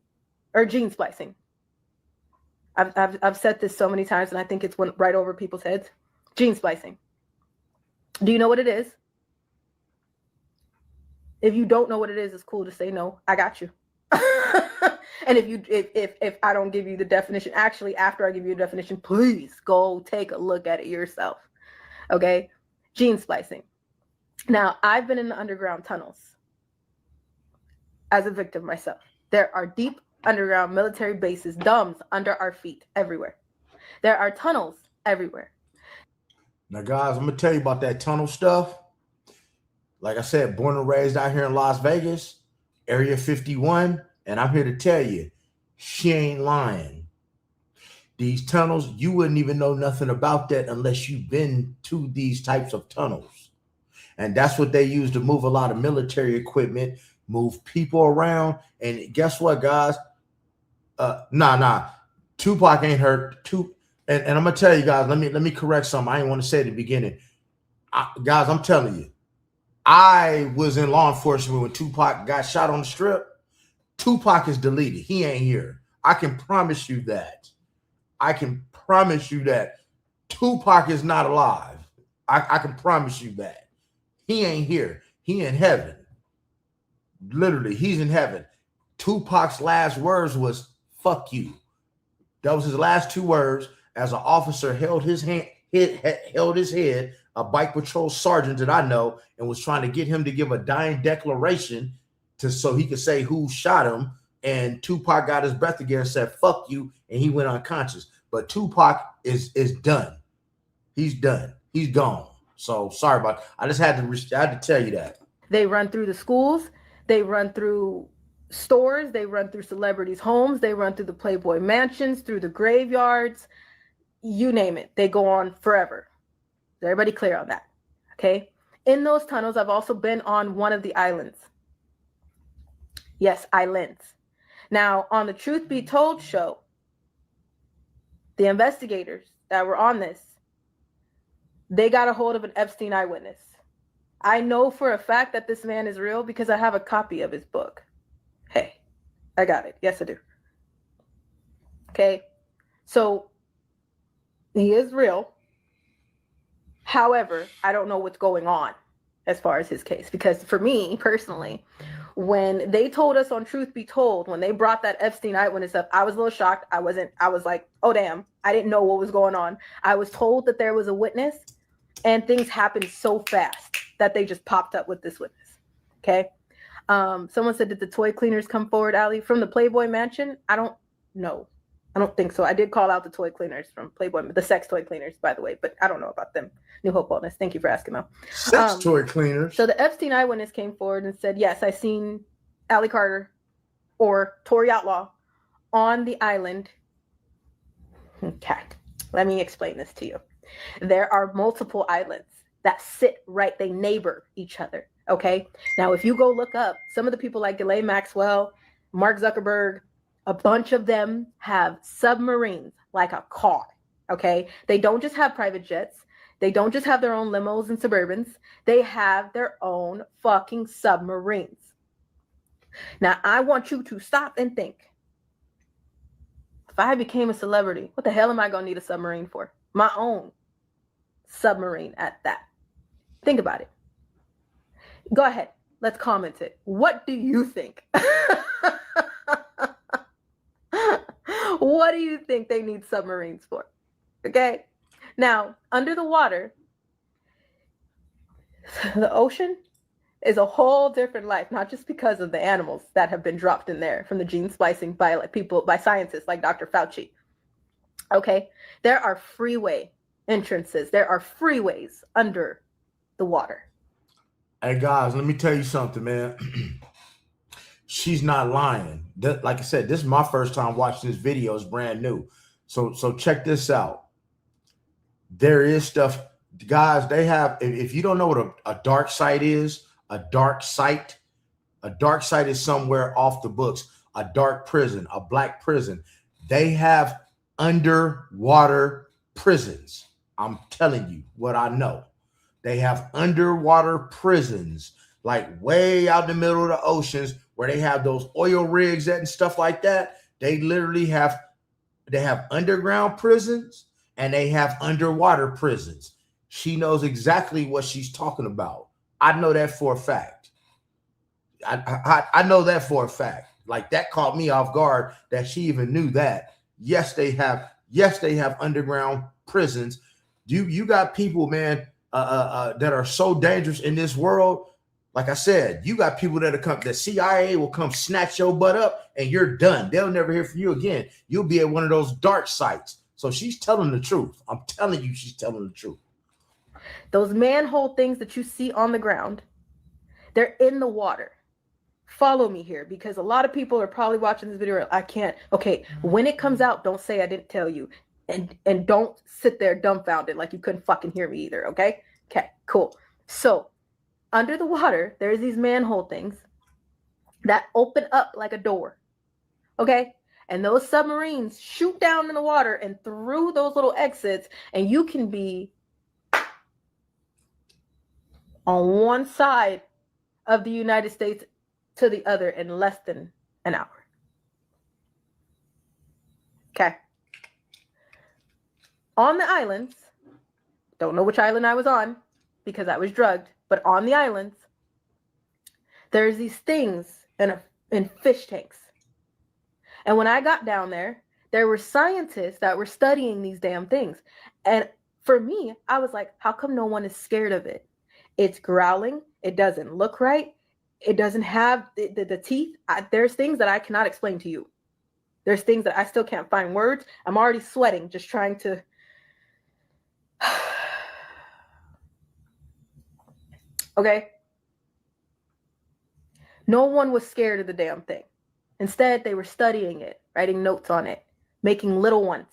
or gene splicing? I've said this so many times, and I think it's went right over people's heads. Gene splicing. Do you know what it is? If you don't know what it is, it's cool to say no. I got you. And if I don't give you the definition, actually, after I give you a definition, please go take a look at it yourself. Okay? Gene splicing. Now, I've been in the underground tunnels as a victim myself. There are deep underground military bases, dumbs under our feet everywhere. There are tunnels everywhere. Now, guys, I'm going to tell you about that tunnel stuff. Like I said, born and raised out here in Las Vegas, Area 51, and I'm here to tell you, she ain't lying. These tunnels, you wouldn't even know nothing about that unless you've been to these types of tunnels. And that's what they use to move a lot of military equipment, move people around. And guess what, guys? Tupac ain't hurt. And I'm gonna tell you guys, let me correct something. I didn't want to say at the beginning. Guys, I'm telling you, I was in law enforcement when Tupac got shot on the strip. Tupac is deleted. He ain't here. I can promise you that. Tupac is not alive. I can promise you that. He ain't here. He in heaven. Literally, he's in heaven. Tupac's last words was, fuck you. That was his last two words as an officer held his head, a bike patrol sergeant that I know, and was trying to get him to give a dying declaration so he could say who shot him. And Tupac got his breath again and said, fuck you, and he went unconscious. But Tupac is done. He's done. He's gone. So sorry about it. I just had to tell you that. They run through the schools. They run through stores, they run through celebrities' homes, they run through the Playboy mansions, through the graveyards, you name it. They go on forever. Is everybody clear on that? Okay. In those tunnels, I've also been on one of the islands. Yes, islands. Now, on the Truth Be Told show, the investigators that were on this, they got a hold of an Epstein eyewitness. I know for a fact that this man is real because I have a copy of his book. Hey, I got it. Yes, I do. Okay. So he is real. However, I don't know what's going on as far as his case, because for me personally, when they told us on Truth Be Told, when they brought that Epstein eyewitness up, I was a little shocked. I was like, oh, damn, I didn't know what was going on. I was told that there was a witness and things happened so fast that they just popped up with this witness. Okay. Someone said, did the toy cleaners come forward, Ali, from the Playboy mansion? I don't know. I don't think so. I did call out the toy cleaners from Playboy, the sex toy cleaners, by the way, but I don't know about them. New Hope Wellness. Thank you for asking, though. Sex toy cleaners. So the Epstein eyewitness came forward and said, yes, I seen Allie Carter or Tori Outlaw on the island. Okay, let me explain this to you. There are multiple islands that sit right, they neighbor each other. Okay. Now, if you go look up some of the people like Ghislaine Maxwell, Mark Zuckerberg, a bunch of them have submarines like a car. Okay. They don't just have private jets. They don't just have their own limos and Suburbans. They have their own fucking submarines. Now, I want you to stop and think. If I became a celebrity, what the hell am I going to need a submarine for? My own submarine at that. Think about it. Go ahead. Let's comment it. What do you think? What do you think they need submarines for? Okay. Now, under the water, the ocean is a whole different life, not just because of the animals that have been dropped in there from the gene splicing by by scientists like Dr. Fauci. Okay. There are freeway entrances. There are freeways under the water. Hey guys, let me tell you something, man. She's not lying. Like I said, this is my first time watching this video. It's brand new. So check this out. There is stuff, guys. They have, if you don't know what a dark site is, a dark site is somewhere off the books, a dark prison, a black prison. They have underwater prisons. I'm telling you what I know. They have underwater prisons, like way out in the middle of the oceans where they have those oil rigs and stuff like that. They literally have underground prisons and they have underwater prisons. She knows exactly what she's talking about. I know that for a fact. I know that for a fact. Like, that caught me off guard that she even knew that. Yes, they have underground prisons. You got people, man, that are so dangerous in this world. Like I said, you got people that come, the CIA will come snatch your butt up and you're done. They'll never hear from you again. You'll be at one of those dark sites. So she's telling the truth. I'm telling you, she's telling the truth. Those manhole things that you see on the ground, they're in the water. Follow me here, because a lot of people are probably watching this video. I can't. Okay, when it comes out, don't say I didn't tell you. And don't sit there dumbfounded like you couldn't fucking hear me either, okay? Okay, cool. So, under the water, there's these manhole things that open up like a door, okay? And those submarines shoot down in the water and through those little exits, and you can be on one side of the United States to the other in less than an hour. Okay. On the islands, don't know which island I was on because I was drugged, but on the islands, there's these things in fish tanks. And when I got down there, there were scientists that were studying these damn things. And for me, I was like, how come no one is scared of it? It's growling. It doesn't look right. It doesn't have the teeth. There's things that I cannot explain to you. There's things that I still can't find words. I'm already sweating just trying to. Okay. No one was scared of the damn thing. Instead, they were studying it, writing notes on it, making little ones.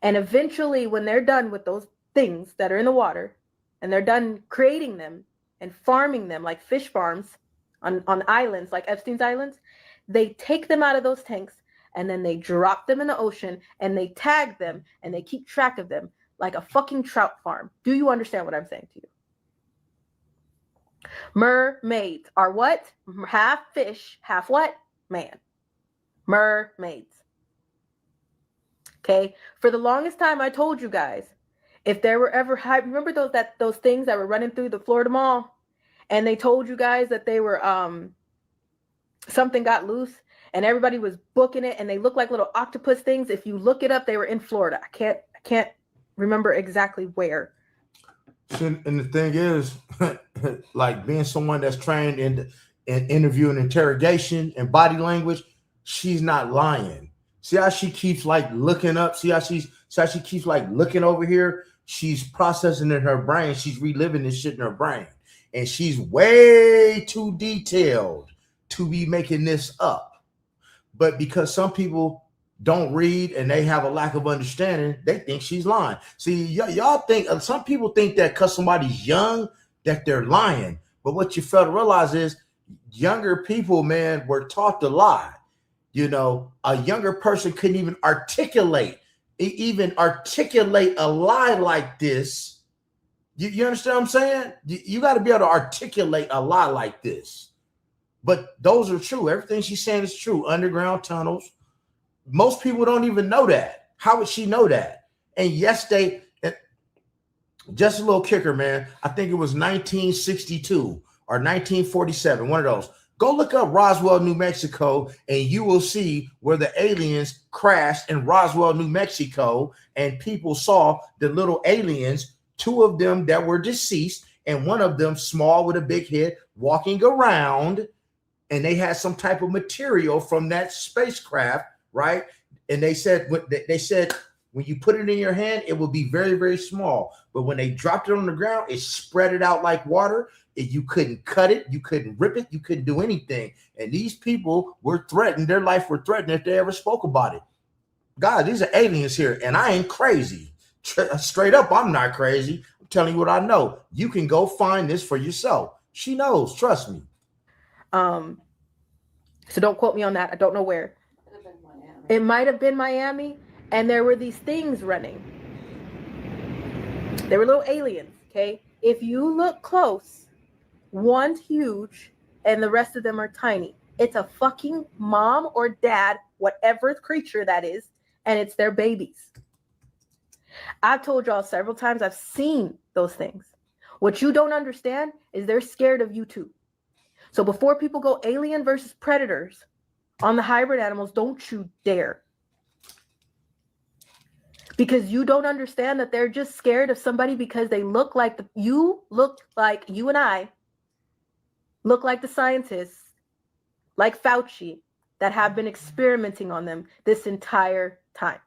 And eventually, when they're done with those things that are in the water, and they're done creating them and farming them like fish farms on islands like Epstein's Islands, they take them out of those tanks and then they drop them in the ocean and they tag them and they keep track of them like a fucking trout farm. Do you understand what I'm saying to you? Mermaids are what? Half fish, half what? Man. Mermaids. Okay? For the longest time, I told you guys, if there were ever, remember those things that were running through the Florida Mall, and they told you guys that they were something got loose, and everybody was booking it, and they looked like little octopus things. If you look it up, they were in Florida. I can't remember exactly where. And the thing is, like being someone that's trained in interview and interrogation and body language, she's not lying. See how she keeps like looking up. See how she keeps like looking over here. She's processing in her brain. She's reliving this shit in her brain, and she's way too detailed to be making this up. But because some people don't read and they have a lack of understanding, they think she's lying. See, y'all think, some people think that because somebody's young that they're lying. But what you fail to realize is younger people, man, were taught to lie. You know, a younger person couldn't even articulate a lie like this. You understand what I'm saying? You got to be able to articulate a lie like this. But those are true. Everything she's saying is true. Underground tunnels. Most people don't even know that. How would she know that? And yes, just a little kicker, man. I think it was 1962 or 1947, one of those. Go look up Roswell, New Mexico, and you will see where the aliens crashed in Roswell, New Mexico, and people saw the little aliens, two of them that were deceased, and one of them small with a big head walking around, and they had some type of material from that spacecraft, right? And they said when you put it in your hand, it will be very, very small. But when they dropped it on the ground, it spread it out like water. You couldn't cut it. You couldn't rip it. You couldn't do anything. And these people were threatened. Their life were threatened if they ever spoke about it. God, these are aliens here. And I ain't crazy. Straight up, I'm not crazy. I'm telling you what I know. You can go find this for yourself. She knows. Trust me. So don't quote me on that. I don't know where. It might have been Miami. And there were these things running. They were little aliens, okay? If you look close, one's huge and the rest of them are tiny. It's a fucking mom or dad, whatever creature that is, and it's their babies. I've told y'all several times I've seen those things. What you don't understand is they're scared of you too. So before people go alien versus predators on the hybrid animals, don't you dare. Because you don't understand that they're just scared of somebody because they look like you and I look like the scientists, like Fauci, that have been experimenting on them this entire time.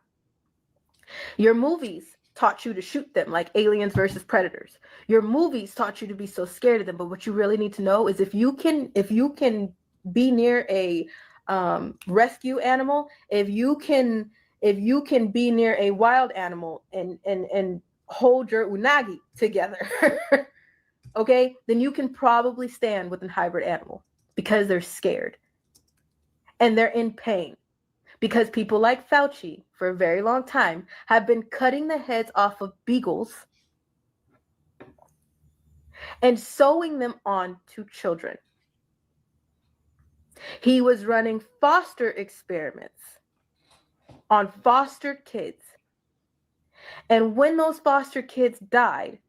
Your movies taught you to shoot them like aliens versus predators. Your movies taught you to be so scared of them. But what you really need to know is if you can be near a rescue animal, if you can be near a wild animal and hold your unagi together, okay, then you can probably stand with a hybrid animal because they're scared and they're in pain. Because people like Fauci, for a very long time, have been cutting the heads off of beagles and sewing them on to children. He was running foster experiments on fostered kids. And when those foster kids died,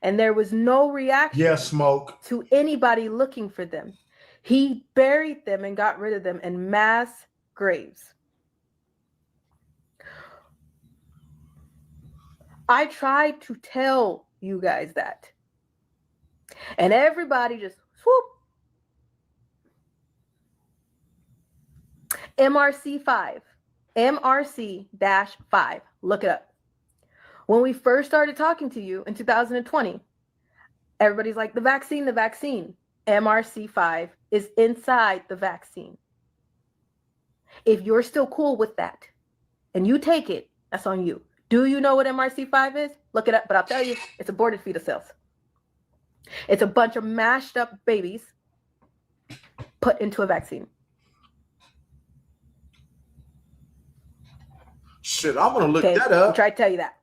and there was no reaction to anybody looking for them, he buried them and got rid of them in mass graves. I tried to tell you guys that. And everybody just swoop. MRC5. MRC-5. Look it up. When we first started talking to you in 2020, everybody's like, the vaccine. MRC5 is inside the vaccine. If you're still cool with that and you take it, that's on you. Do you know what MRC5 is? Look it up, but I'll tell you, it's aborted fetal cells. It's a bunch of mashed up babies put into a vaccine. Shit, I'm gonna look that I up. try to tell you that.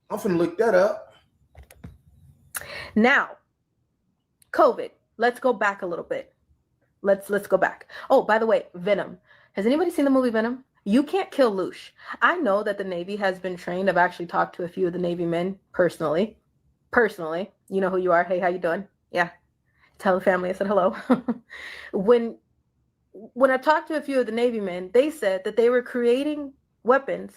I'm gonna look that up. Now, COVID. Let's go back a little bit. Let's go back. Oh, by the way, Venom. Has anybody seen the movie Venom? You can't kill Loosh. I know that the Navy has been trained. I've actually talked to a few of the Navy men personally. You know who you are. Hey, how you doing? Yeah. Tell the family I said hello. When I talked to a few of the Navy men, they said that they were creating weapons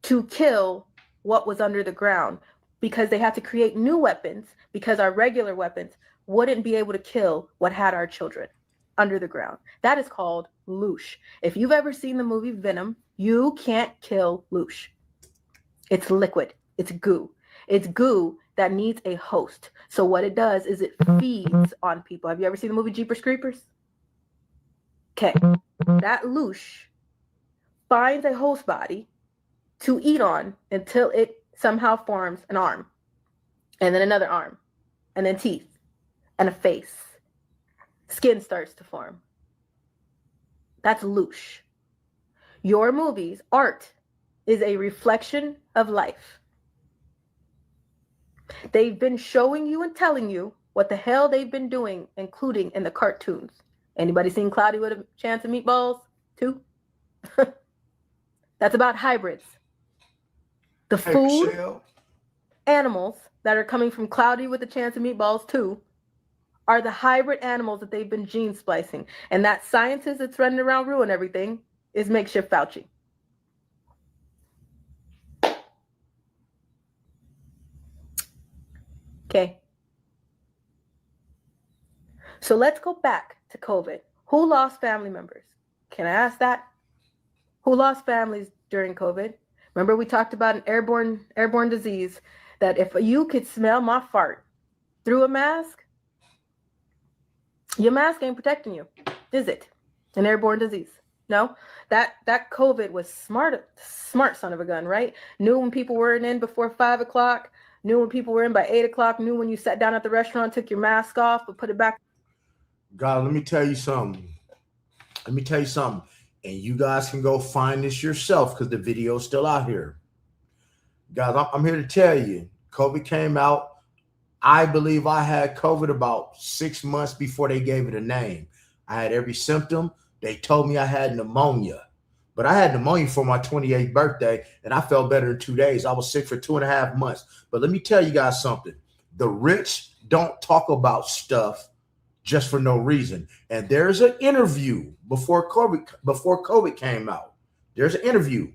to kill what was under the ground because they had to create new weapons because our regular weapons wouldn't be able to kill what had our children under the ground. That is called Loosh. If you've ever seen the movie Venom, you can't kill Loosh. It's liquid. It's goo. It's goo that needs a host. So what it does is it feeds on people. Have you ever seen the movie Jeepers Creepers? Okay. That Loosh finds a host body to eat on until it somehow forms an arm, and then another arm, and then teeth, and a face. Skin starts to form. That's Loosh. Your movies, art, is a reflection of life. They've been showing you and telling you what the hell they've been doing, including in the cartoons. Anybody seen Cloudy with a Chance of Meatballs 2? That's about hybrids. The food animals that are coming from Cloudy with a Chance of Meatballs 2 are the hybrid animals that they've been gene splicing. And that scientist that's running around ruining everything is Makeshift Fauci. Okay. So let's go back to COVID. Who lost family members? Can I ask that? Who lost families during COVID? Remember we talked about an airborne disease that if you could smell my fart through a mask, your mask ain't protecting you, is it? An airborne disease. No, that COVID was smart son of a gun, right? Knew when people weren't in before 5 o'clock, knew when people were in by 8 o'clock, knew when you sat down at the restaurant, took your mask off, but put it back. God, let me tell you something. And you guys can go find this yourself because the video is still out here. Guys, I'm here to tell you, COVID came out. I believe I had COVID about 6 months before they gave it a name. I had every symptom. They told me I had pneumonia. But I had pneumonia for my 28th birthday, and I felt better in 2 days. I was sick for 2.5 months. But let me tell you guys something. The rich don't talk about stuff just for no reason. And there's an interview before COVID came out. There's an interview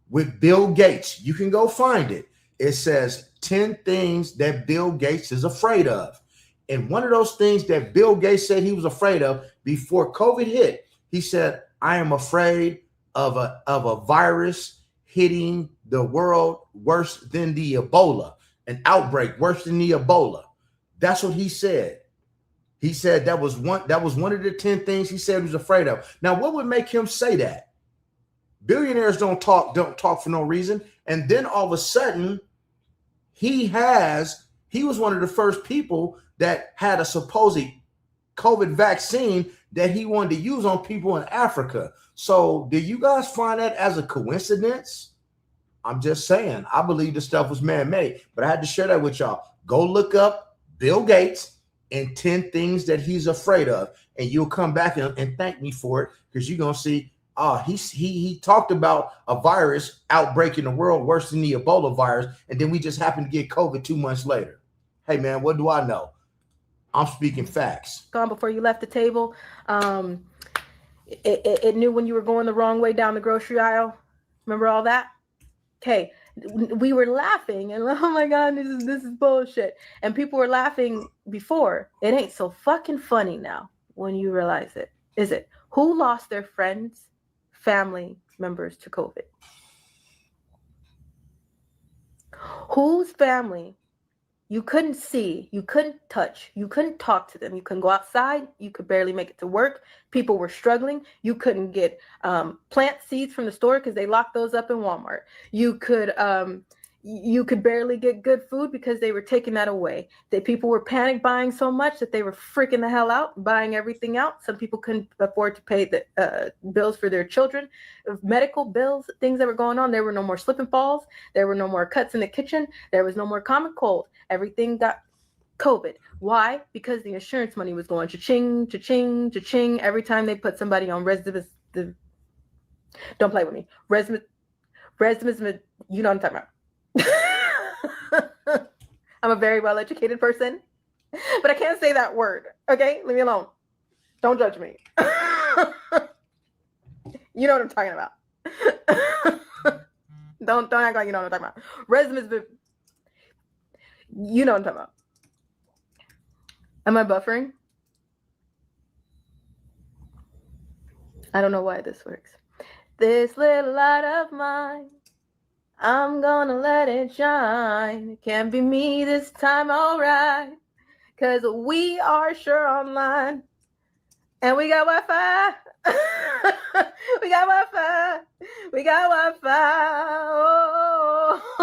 with Bill Gates. You can go find it. It says 10 things that Bill Gates is afraid of. And one of those things that Bill Gates said he was afraid of before COVID hit, he said, I am afraid of a virus hitting the world worse than the Ebola, an outbreak worse than the Ebola. That's what he said. He said that was one of the 10 things he said he was afraid of. Now, what would make him say that? Billionaires don't talk for no reason. And then all of a sudden, he was one of the first people that had a supposed COVID vaccine that he wanted to use on people in Africa. So do you guys find that as a coincidence? I'm just saying, I believe the stuff was man-made, but I had to share that with y'all. Go look up Bill Gates and 10 things that he's afraid of. And you'll come back and thank me for it, because you're going to see, he talked about a virus outbreak in the world worse than the Ebola virus. And then we just happened to get COVID 2 months later. Hey, man, what do I know? I'm speaking facts. Gone before you left the table. It knew when you were going the wrong way down the grocery aisle. Remember all that? Okay. We were laughing and oh my God, this is bullshit. And people were laughing before. It ain't so fucking funny now when you realize it, is it? Who lost their friends, family members to COVID? Whose family You couldn't see, you couldn't touch, you couldn't talk to them, you couldn't go outside, you could barely make it to work. People were struggling. You couldn't get plant seeds from the store because they locked those up in Walmart. You could barely get good food because they were taking that away. People were panic buying so much that they were freaking the hell out, buying everything out. Some people couldn't afford to pay the bills for their children, medical bills, things that were going on. There were no more slip and falls. There were no more cuts in the kitchen. There was no more common cold. Everything got COVID. Why? Because the insurance money was going cha-ching, cha-ching, cha-ching. Every time they put somebody on residence, don't play with me. Residence, you know what I'm talking about. I'm a very well-educated person, but I can't say that word. Okay, leave me alone. Don't judge me. You know what I'm talking about. Don't act like you know what I'm talking about. Resumes, you know what I'm talking about. Am I buffering? I don't know why this works. This little light of mine, I'm gonna let it shine. It can't be me this time, alright. Cause we are sure online. And we got Wi-Fi. We got Wi-Fi. We got Wi-Fi.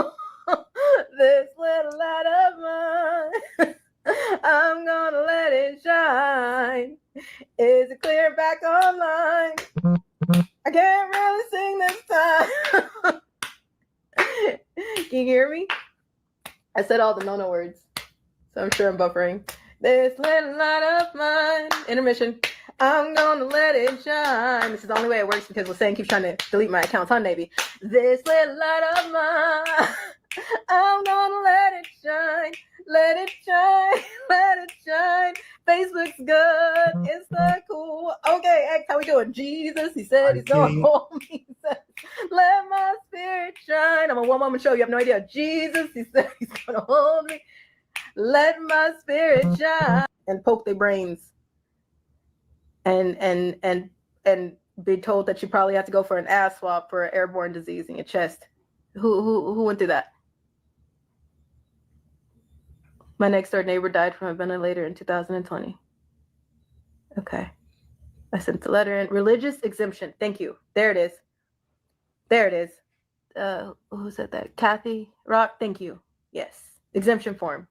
Oh, this little light of mine, I'm gonna let it shine. Is it clear back online? I can't really sing this time. Can you hear me? I said all the no-no words, so I'm sure I'm buffering. This little light of mine. Intermission. I'm gonna let it shine. This is the only way it works because Lassane keeps trying to delete my accounts, huh, Navy? This little light of mine, I'm gonna let it shine. Let it shine, let it shine. Facebook's good, Insta cool. Okay, X, how we doing? Jesus, he said he's gonna hold me. He said, let my spirit shine. I'm a one-woman show, you have no idea. Jesus, he said he's gonna hold me. Let my spirit shine. And poke their brains. And be told that you probably have to go for an ass swab for an airborne disease in your chest. Who went through that? My next door neighbor died from a ventilator in 2020. Okay. I sent the letter in. Religious exemption. Thank you. There it is. There it is. Who said that? Kathy Rock. Thank you. Yes. Exemption form.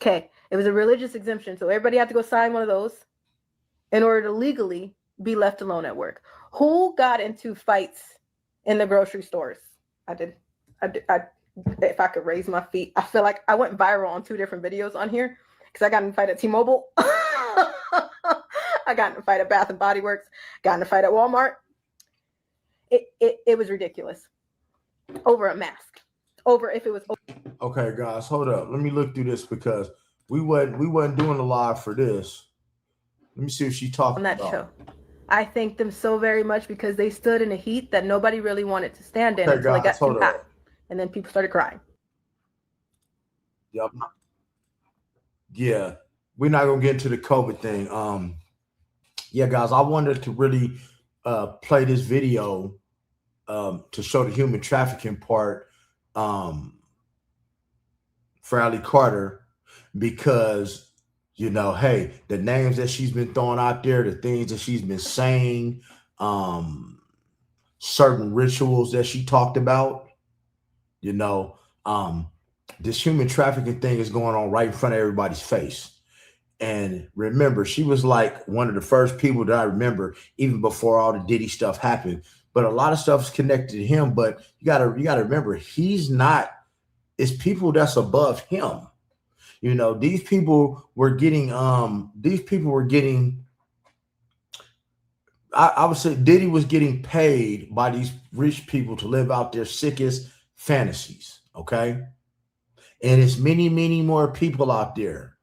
Okay. It was a religious exemption. So everybody had to go sign one of those in order to legally be left alone at work. Who got into fights in the grocery stores? I did. If I could raise my feet, I feel like I went viral on 2 different videos on here because I got in a fight at T-Mobile. I got in a fight at Bath and Body Works. Got in a fight at Walmart. It was ridiculous. Over a mask. Over if it was. Okay, guys, hold up. Let me look through this because we wasn't doing a live for this. Let me see if she talked on that about. show. I thank them so very much because they stood in a heat that nobody really wanted to stand in until it got too hot. And then people started crying. Yep. Yeah. We're not gonna get into the COVID thing. Yeah, guys, I wanted to really play this video to show the human trafficking part for Allie Carter because you know, hey, the names that she's been throwing out there, the things that she's been saying, certain rituals that she talked about. You know, this human trafficking thing is going on right in front of everybody's face. And remember, she was like one of the first people that I remember, even before all the Diddy stuff happened. But a lot of stuff is connected to him. But you gotta remember, he's not. It's people that's above him. You know, these people were getting. I would say Diddy was getting paid by these rich people to live out their sickest fantasies, okay? And it's many, many more people out there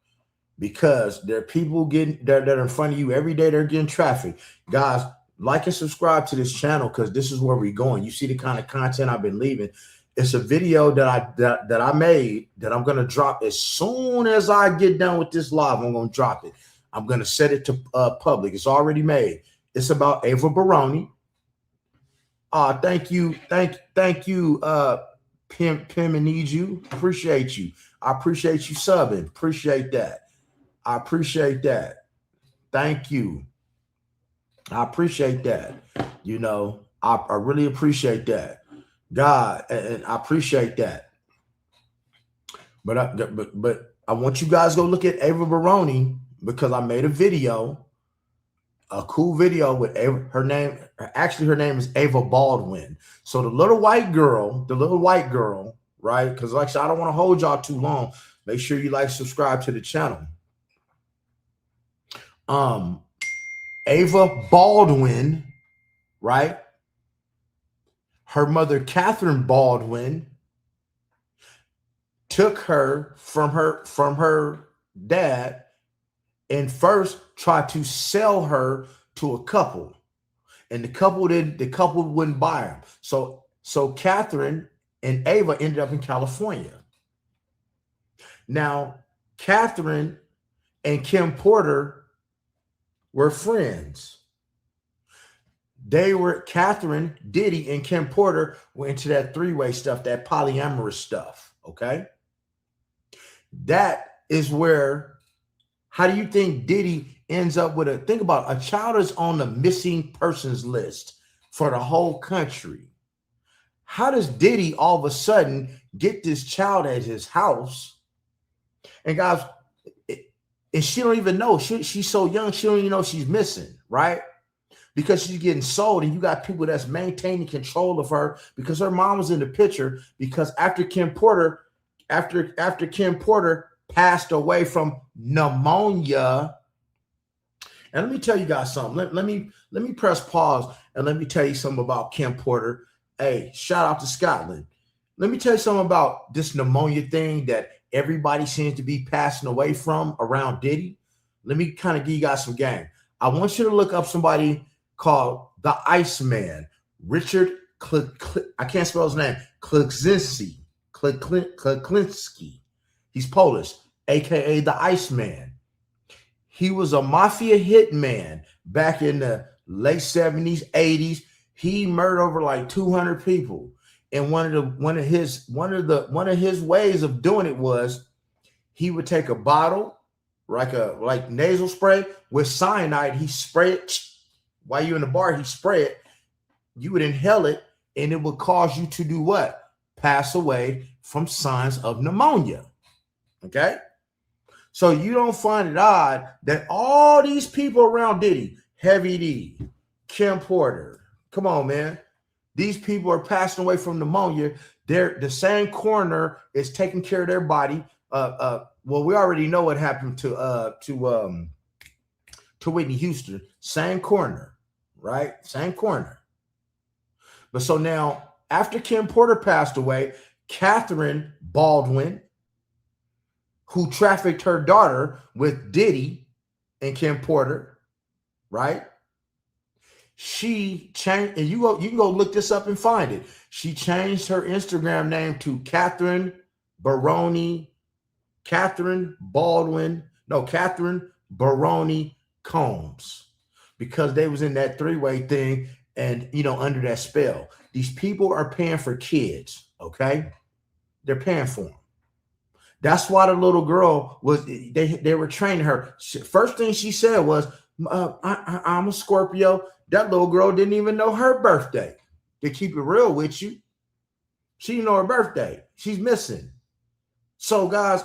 because there are people that are in front of you every day. They're getting trafficked. Guys, like and subscribe to this channel because this is where we're going. You see the kind of content I've been leaving. It's a video that I made that I'm going to drop as soon as I get done with this live. I'm going to drop it. I'm going to set it to public. It's already made. It's about Ava Baroni. Thank you. Pim and need you. Appreciate you. I appreciate you subbing. Appreciate that. I appreciate that. Thank you. I appreciate that. You know, I really appreciate that. God, and I appreciate that. But I want you guys to go look at Ava Baroni because I made a video, a cool video with Ava. Her name is Ava Baldwin. So the little white girl, right? Because like I said, I don't want to hold y'all too long. Make sure you subscribe to the channel. Ava Baldwin, right? Her mother, Catherine Baldwin, took her from her dad and first tried to sell her to a couple, and the couple wouldn't buy them. So Catherine and Ava ended up in California. Now, Catherine and Kim Porter were friends. Catherine, Diddy, and Kim Porter were into that three-way stuff, that polyamorous stuff. Okay. That is where, how do you think Diddy ends up with think about a child is on the missing persons list for the whole country. How does Diddy all of a sudden get this child at his house? And guys, and she don't even know. She's so young, she don't even know she's missing, right? Because she's getting sold, and you got people that's maintaining control of her because her mom was in the picture. Because after Kim Porter passed away from pneumonia, and let me tell you guys something. Let me press pause and let me tell you something about Kim Porter. Hey, shout out to Scotland. Let me tell you something about this pneumonia thing that everybody seems to be passing away from around Diddy. Let me kind of give you guys some game. I want you to look up somebody called the Iceman, Richard I can't spell his name, Kliklinski. He's Polish, aka the Iceman. He was a mafia hitman back in the late 70s, 80s. He murdered over like 200 people. And one of his ways of doing it was he would take a bottle, like nasal spray with cyanide. He spray it while you're in the bar. He spray it. You would inhale it, and it would cause you to do what? Pass away from signs of pneumonia. Okay, so you don't find it odd that all these people around Diddy, Heavy D, Kim Porter, come on, man. These people are passing away from pneumonia. The same coroner is taking care of their body. Well, we already know what happened to Whitney Houston. Same coroner, right? Same coroner. But so now, after Kim Porter passed away, Catherine Baldwin, who trafficked her daughter with Diddy and Kim Porter, right? She changed, and you can go look this up and find it. She changed her Instagram name to Catherine Baroni Combs, because they was in that three-way thing and under that spell. These people are paying for kids, okay? They're paying for them. That's why the little girl they were training her. First thing she said was, I'm a Scorpio. That little girl didn't even know her birthday. To keep it real with you, she didn't know her birthday. She's missing. So guys,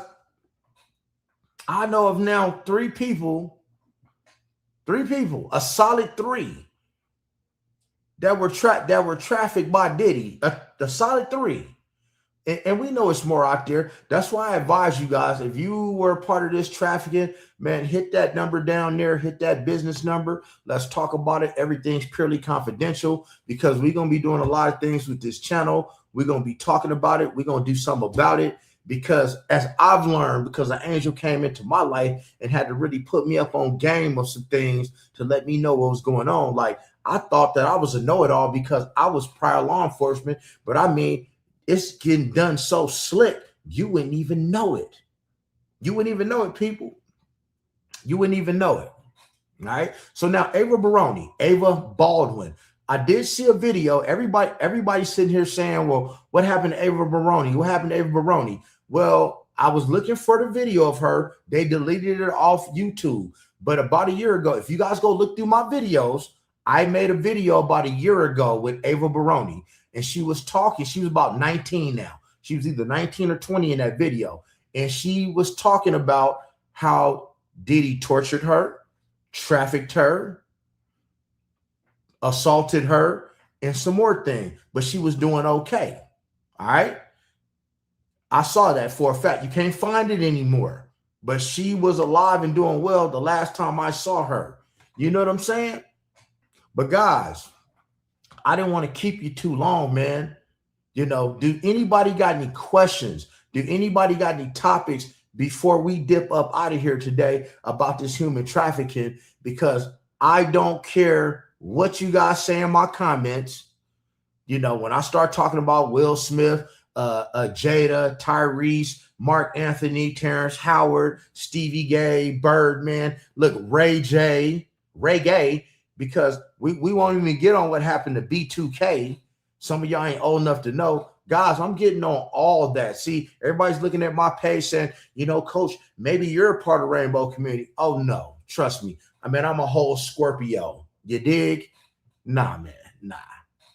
I know of now three people, a solid three that were trafficked by Diddy. The solid three. And we know it's more out there. That's why I advise you guys, if you were a part of this trafficking, man, hit that number down there, hit that business number. Let's talk about it. Everything's purely confidential because we're going to be doing a lot of things with this channel. We're going to be talking about it. We're going to do something about it because as I've learned, because an angel came into my life and had to really put me up on game of some things to let me know what was going on. Like, I thought that I was a know-it-all because I was prior law enforcement, but I mean, it's getting done so slick, you wouldn't even know it. You wouldn't even know it, people. You wouldn't even know it. All right. So now Ava Baldwin. I did see a video. Everybody sitting here saying, well, what happened to Ava Baroni? What happened to Ava Baroni? Well, I was looking for the video of her. They deleted it off YouTube. But about a year ago, if you guys go look through my videos, I made a video about a year ago with Ava Baroni. And she was talking. She was about 19 now. She was either 19 or 20 in that video. And she was talking about how Diddy tortured her, trafficked her, assaulted her, and some more things. But she was doing okay. All right. I saw that for a fact. You can't find it anymore. But she was alive and doing well the last time I saw her. You know what I'm saying? But guys, I didn't want to keep you too long, man. You know, do anybody got any questions? Do anybody got any topics before we dip up out of here today about this human trafficking? Because I don't care what you guys say in my comments. You know, when I start talking about Will Smith, Jada, Tyrese, Mark Anthony, Terrence Howard, Stevie Gay, Birdman, look, Ray Gay, because we won't even get on what happened to B2K. Some of y'all ain't old enough to know. Guys, I'm getting on all of that. See, everybody's looking at my page saying, you know, Coach, maybe you're a part of the rainbow community. Oh, no, trust me. I mean, I'm a whole Scorpio. You dig? Nah, man, nah.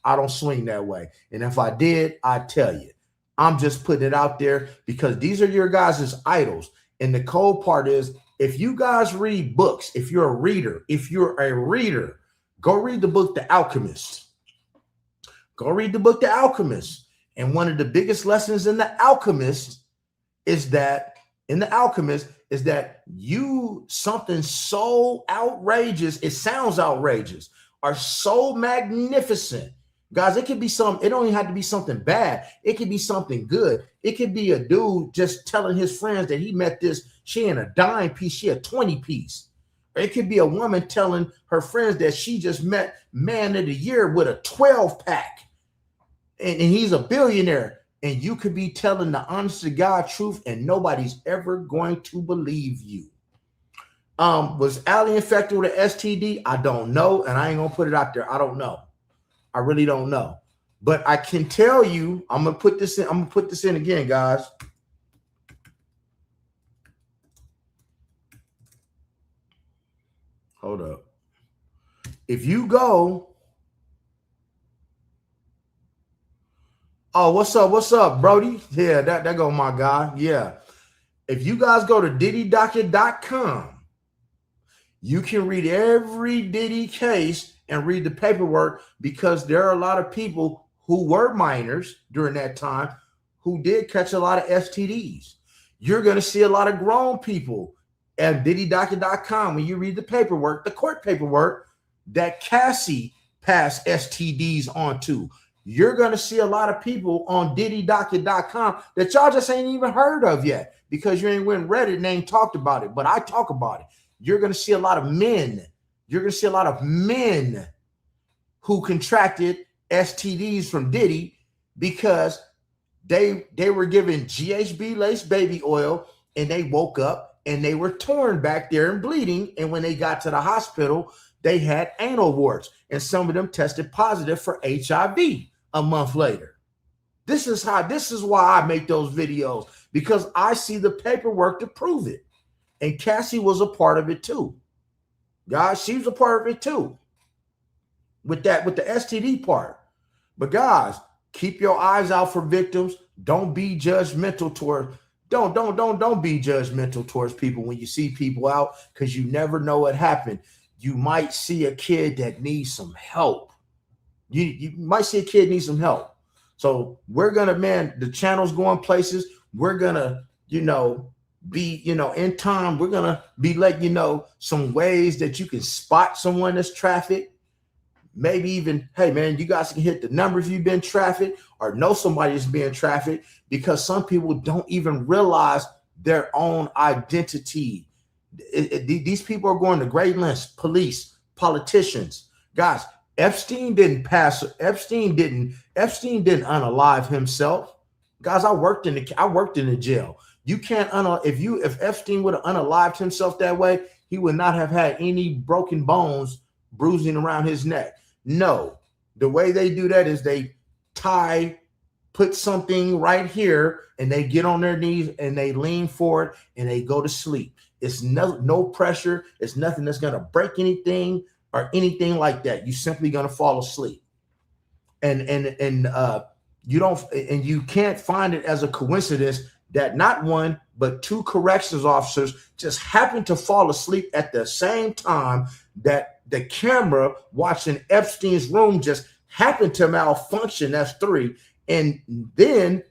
I don't swing that way. And if I did, I'd tell you. I'm just putting it out there because these are your guys' idols. And the cold part is, if you guys read books, if you're a reader, go read the book, The Alchemist. Go read the book, The Alchemist. And one of the biggest lessons in The Alchemist is that you, something so outrageous, it sounds outrageous, are so magnificent. Guys, it could be it don't even have to be something bad. It could be something good. It could be a dude just telling his friends that he met this, she ain't a dime piece, she a 20 piece. Or it could be a woman telling her friends that she just met man of the year with a 12 pack. And he's a billionaire. And you could be telling the honest to God truth and nobody's ever going to believe you. Was Allie infected with an STD? I don't know. And I ain't going to put it out there. I don't know. I really don't know. But I can tell you, I'm going to put this in again, guys. Hold up. If you go, oh, what's up, Brody? Yeah, that go my guy. Yeah. If you guys go to diddydocket.com, you can read every Diddy case and read the paperwork, because there are a lot of people who were minors during that time who did catch a lot of STDs. You're going to see a lot of grown people at diddydocket.com when you read the paperwork, the court paperwork that Cassie passed STDs on to. You're going to see a lot of people on diddydocket.com that y'all just ain't even heard of yet because you ain't went and read it and ain't talked about it, but I talk about it. You're going to see a lot of men. You're going to see a lot of men who contracted STDs from Diddy because they were given GHB laced baby oil and they woke up and they were torn back there and bleeding. And when they got to the hospital, they had anal warts and some of them tested positive for HIV a month later. This is why I make those videos, because I see the paperwork to prove it. And Cassie was a part of it too. Guys, she was a part of it too. With the STD part. But guys, keep your eyes out for victims. Don't be judgmental don't be judgmental towards people when you see people out, because you never know what happened. You might see a kid that needs some help. You might see a kid need some help. So we're gonna, man, the channel's going places. We're gonna, be, in time, we're gonna be letting you know some ways that you can spot someone that's trafficked. Maybe even, hey man, you guys can hit the number if you've been trafficked or know somebody that's being trafficked, because some people don't even realize their own identity. These people are going to great lengths. Police, politicians, guys. Epstein didn't unalive himself. Guys, I worked in the jail. You can't if Epstein would have unalived himself that way, he would not have had any broken bones bruising around his neck. No, The way they do that is they put something right here, and they get on their knees and they lean forward and they go to sleep. It's no pressure. It's nothing that's going to break anything or anything like that. You're simply going to fall asleep. And you can't find it as a coincidence that not one, but two corrections officers just happened to fall asleep at the same time that the camera watching Epstein's room just happened to malfunction. That's three. And then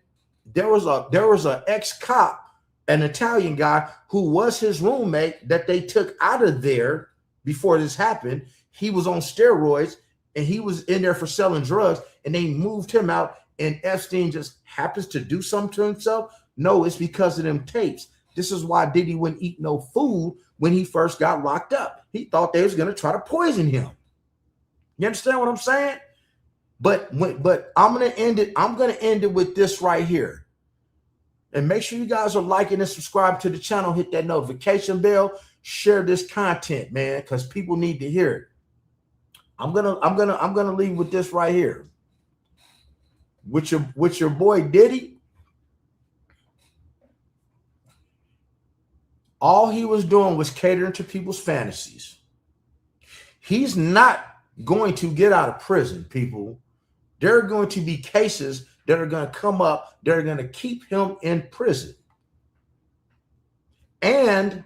there was a ex-cop, an Italian guy who was his roommate that they took out of there before this happened. He was on steroids and he was in there for selling drugs, and they moved him out, and Epstein just happens to do something to himself. No, it's because of them tapes. This is why Diddy wouldn't eat no food when he first got locked up. He thought they was going to try to poison him. You understand what I'm saying? But I'm going to end it. I'm going to end it with this right here. And make sure you guys are liking and subscribe to the channel. Hit that notification bell. Share this content, man, because people need to hear it. I'm gonna leave with this right here. With your boy Diddy. All he was doing was catering to people's fantasies. He's not going to get out of prison, people. There are going to be cases that are going to come up that are going to keep him in prison. And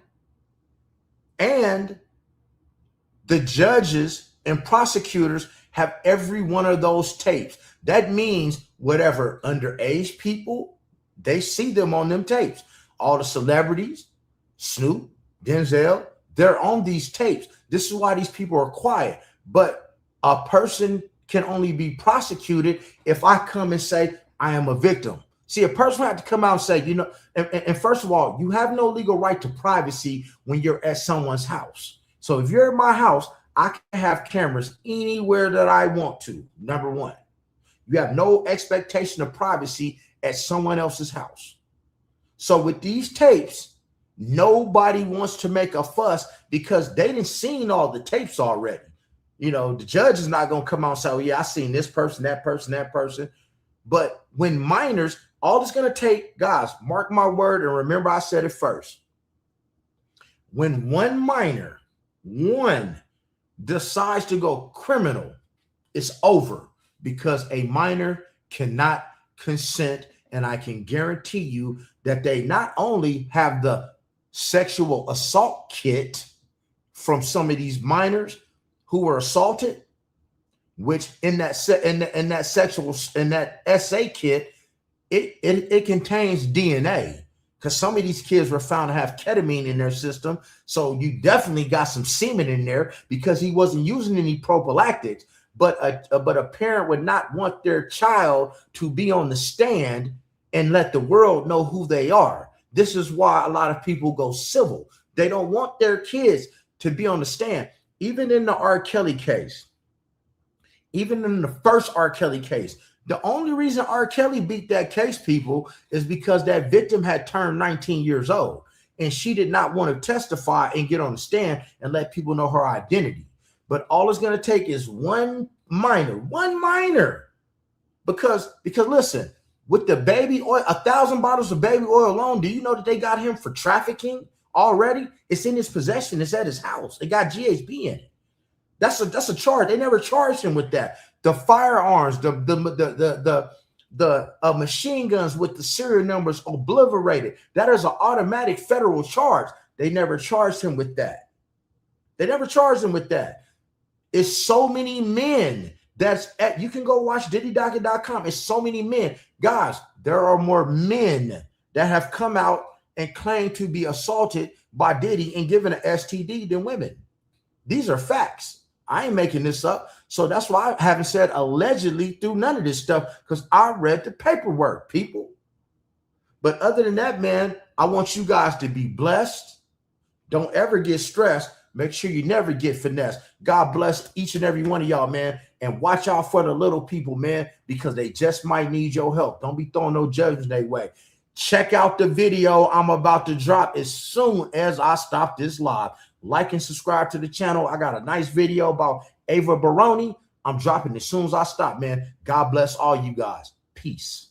the judges and prosecutors have every one of those tapes. That means whatever underage people, they see them on them tapes. All the celebrities, Snoop, Denzel, they're on these tapes. This is why these people are quiet. But a person can only be prosecuted if I come and say, I am a victim. See, a person had to come out and say, you know, and first of all, you have no legal right to privacy when you're at someone's house. So if you're at my house, I can have cameras anywhere that I want to. Number one, you have no expectation of privacy at someone else's house. So with these tapes, nobody wants to make a fuss because they didn't seen all the tapes already. You know, the judge is not going to come out and say, oh, yeah, I seen this person, that person, that person. But when minors, all it's going to take, guys, mark my word, and remember I said it first. When one minor, decides to go criminal, it's over, because a minor cannot consent. And I can guarantee you that they not only have the sexual assault kit from some of these minors who were assaulted, which in that SA kit, it contains DNA, because some of these kids were found to have ketamine in their system. So you definitely got some semen in there, because he wasn't using any prophylactics. But a parent would not want their child to be on the stand and let the world know who they are. This is why a lot of people go civil. They don't want their kids to be on the stand. Even in the R. Kelly case, even in the first R. Kelly case, the only reason R. Kelly beat that case, people, is because that victim had turned 19 years old, and she did not want to testify and get on the stand and let people know her identity. But all it's going to take is one minor, because listen, with the baby oil, 1,000 bottles of baby oil alone, do you know that they got him for trafficking already? It's in his possession. It's at his house. It got GHB in it. That's a charge. They never charged him with that. The firearms, the machine guns with the serial numbers obliterated, that is an automatic federal charge. They never charged him with that. It's so many men. You can go watch DiddyDocket.com. It's so many men. Guys, there are more men that have come out and claimed to be assaulted by Diddy and given an STD than women. These are facts. I ain't making this up. So that's why I haven't said allegedly through none of this stuff, because I read the paperwork, people. But other than that, man, I want you guys to be blessed. Don't ever get stressed. Make sure you never get finessed. God bless each and every one of y'all, man. And watch out for the little people, man, because they just might need your help. Don't be throwing no judgment their way. Check out the video I'm about to drop as soon as I stop this live. Like and subscribe to the channel. I got a nice video about Ava Baroni. I'm dropping as soon as I stop, man. God bless all you guys. Peace.